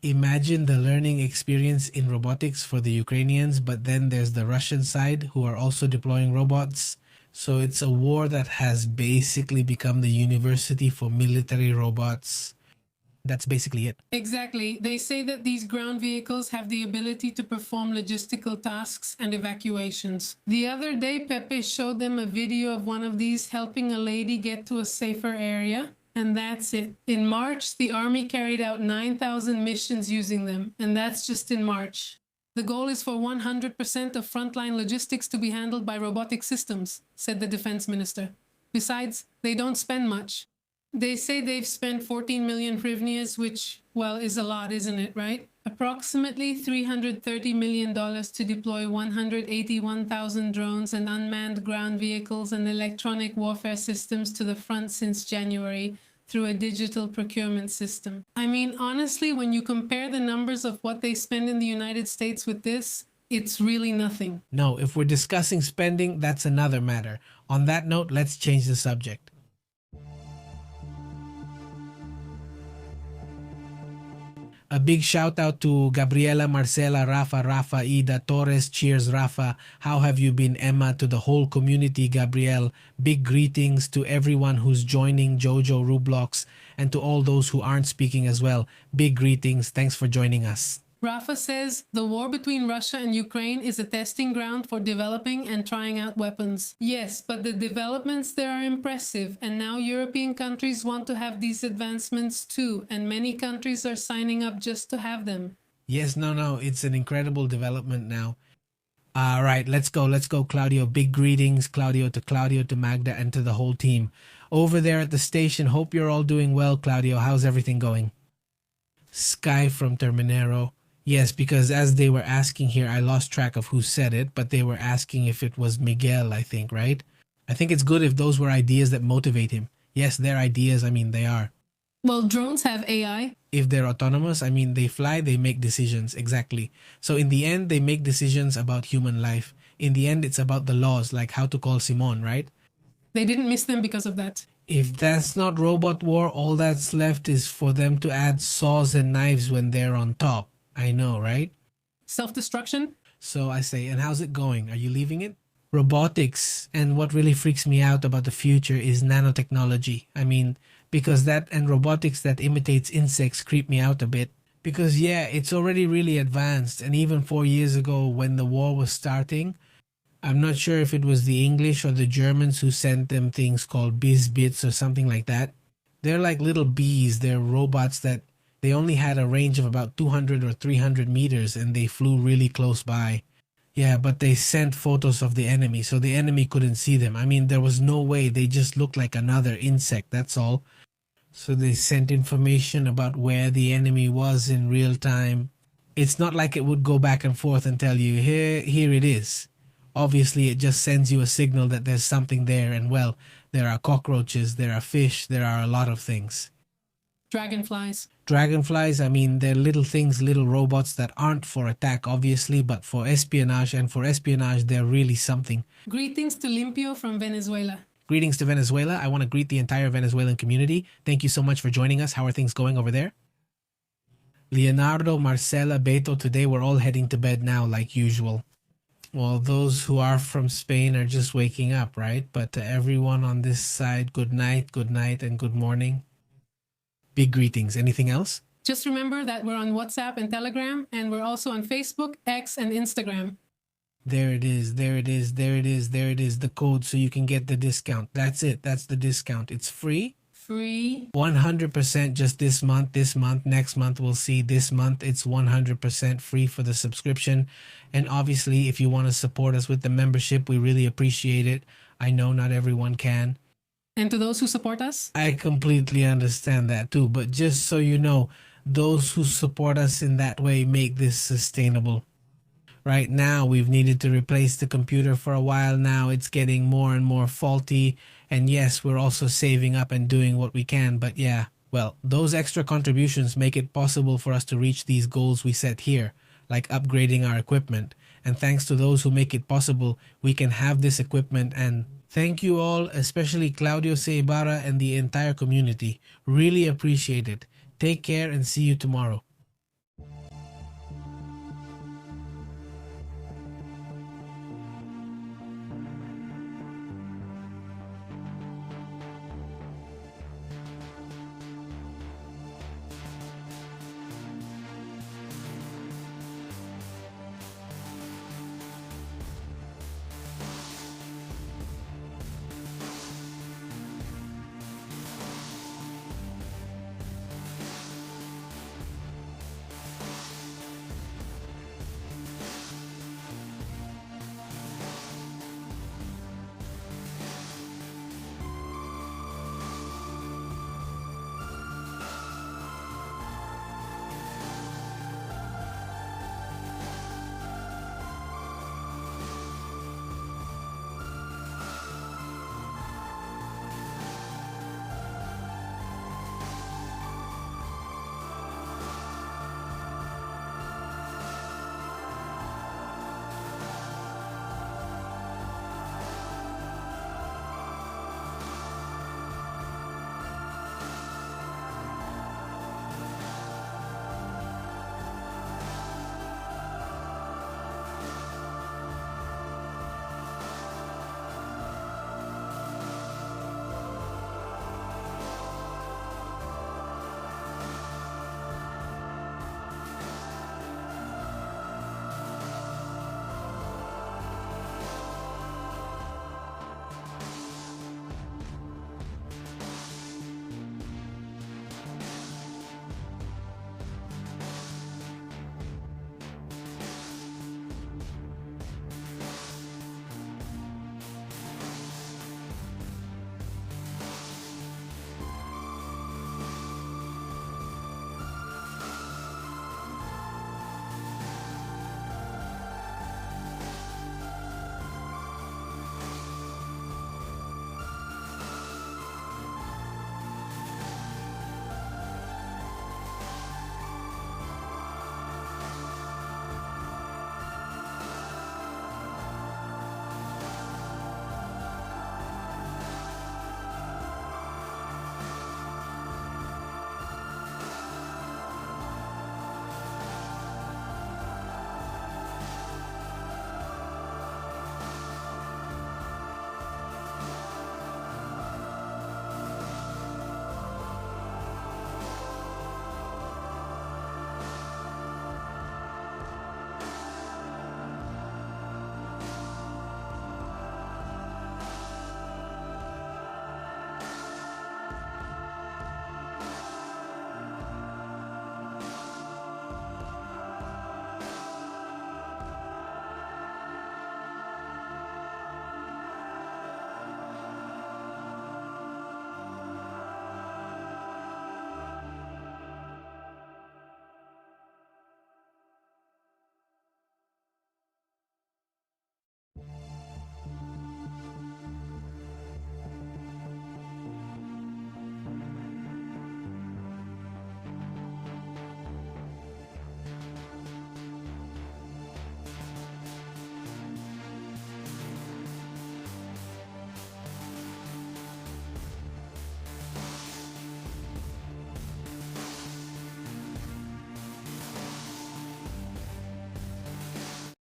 Imagine the learning experience in robotics for the Ukrainians, but then there's the Russian side who are also deploying robots. So it's a war that has basically become the university for military robots. That's basically it. Exactly. They say that these ground vehicles have the ability to perform logistical tasks and evacuations. The other day, Pepe showed them a video of one of these helping a lady get to a safer area. And that's it. In March, the army carried out 9,000 missions using them, and that's just in March. The goal is for 100% of frontline logistics to be handled by robotic systems, said the defense minister. Besides, they don't spend much. They say they've spent 14 million hryvnias, which, well, is a lot, isn't it, right? Approximately $330 million to deploy 181,000 drones and unmanned ground vehicles and electronic warfare systems to the front since January, through a digital procurement system. Honestly, when you compare the numbers of what they spend in the United States with this, it's really nothing. No, if we're discussing spending, that's another matter. On that note, let's change the subject. A big shout out to Gabriela, Marcela, Rafa, Ida, Torres, cheers, Rafa. How have you been, Emma? To the whole community, Gabriel. Big greetings to everyone who's joining Jojo Roblox and to all those who aren't speaking as well. Big greetings. Thanks for joining us. Rafa says the war between Russia and Ukraine is a testing ground for developing and trying out weapons. Yes, but the developments there are impressive, and now European countries want to have these advancements too, and many countries are signing up just to have them. Yes, no, it's an incredible development now. All right, let's go, Claudio. Big greetings, Claudio, to Magda, and to the whole team. Over there at the station, hope you're all doing well, Claudio. How's everything going? Sky from Terminero. Yes, because as they were asking here, I lost track of who said it, but they were asking if it was Miguel, I think, right? I think it's good if those were ideas that motivate him. Yes, they're ideas, they are. Well, drones have AI. If they're autonomous, they fly, they make decisions, exactly. So in the end, they make decisions about human life. In the end, it's about the laws, like how to call Simon, right? They didn't miss them because of that. If that's not robot war, all that's left is for them to add saws and knives when they're on top. I know, right? Self-destruction? So I say, and how's it going? Are you leaving it? Robotics, and what really freaks me out about the future is nanotechnology. Because that and robotics that imitates insects creep me out a bit. Because yeah, it's already really advanced, and even 4 years ago when the war was starting, I'm not sure if it was the English or the Germans who sent them things called bits or something like that. They're like little bees. They're robots that they only had a range of about 200 or 300 meters and they flew really close by. Yeah, but they sent photos of the enemy, so the enemy couldn't see them. There was no way. They just looked like another insect, that's all. So they sent information about where the enemy was in real time. It's not like it would go back and forth and tell you, here it is. Obviously, it just sends you a signal that there's something there, and well, there are cockroaches, there are fish, there are a lot of things. Dragonflies. Dragonflies, they're little things, little robots that aren't for attack, obviously, but for espionage, and for espionage, they're really something. Greetings to Limpio from Venezuela. Greetings to Venezuela. I want to greet the entire Venezuelan community. Thank you so much for joining us. How are things going over there? Leonardo, Marcela, Beto, today we're all heading to bed now, like usual. Well, those who are from Spain are just waking up, right? But to everyone on this side, good night, and good morning. Big greetings. Anything else? Just remember that we're on WhatsApp and Telegram, and we're also on Facebook, X, and Instagram. There it is, the code so you can get the discount. That's it, that's the discount. It's free. 100% just this month, next month we'll see. This month it's 100% free for the subscription. And obviously if you want to support us with the membership, we really appreciate it. I know not everyone can. And to those who support us? I completely understand that too, but just so you know, those who support us in that way make this sustainable. Right now, we've needed to replace the computer for a while now. It's getting more and more faulty. And yes, we're also saving up and doing what we can. But yeah, well, those extra contributions make it possible for us to reach these goals we set here, like upgrading our equipment. And thanks to those who make it possible, we can have this equipment. And thank you all, especially Claudio Seibara and the entire community. Really appreciate it. Take care and see you tomorrow.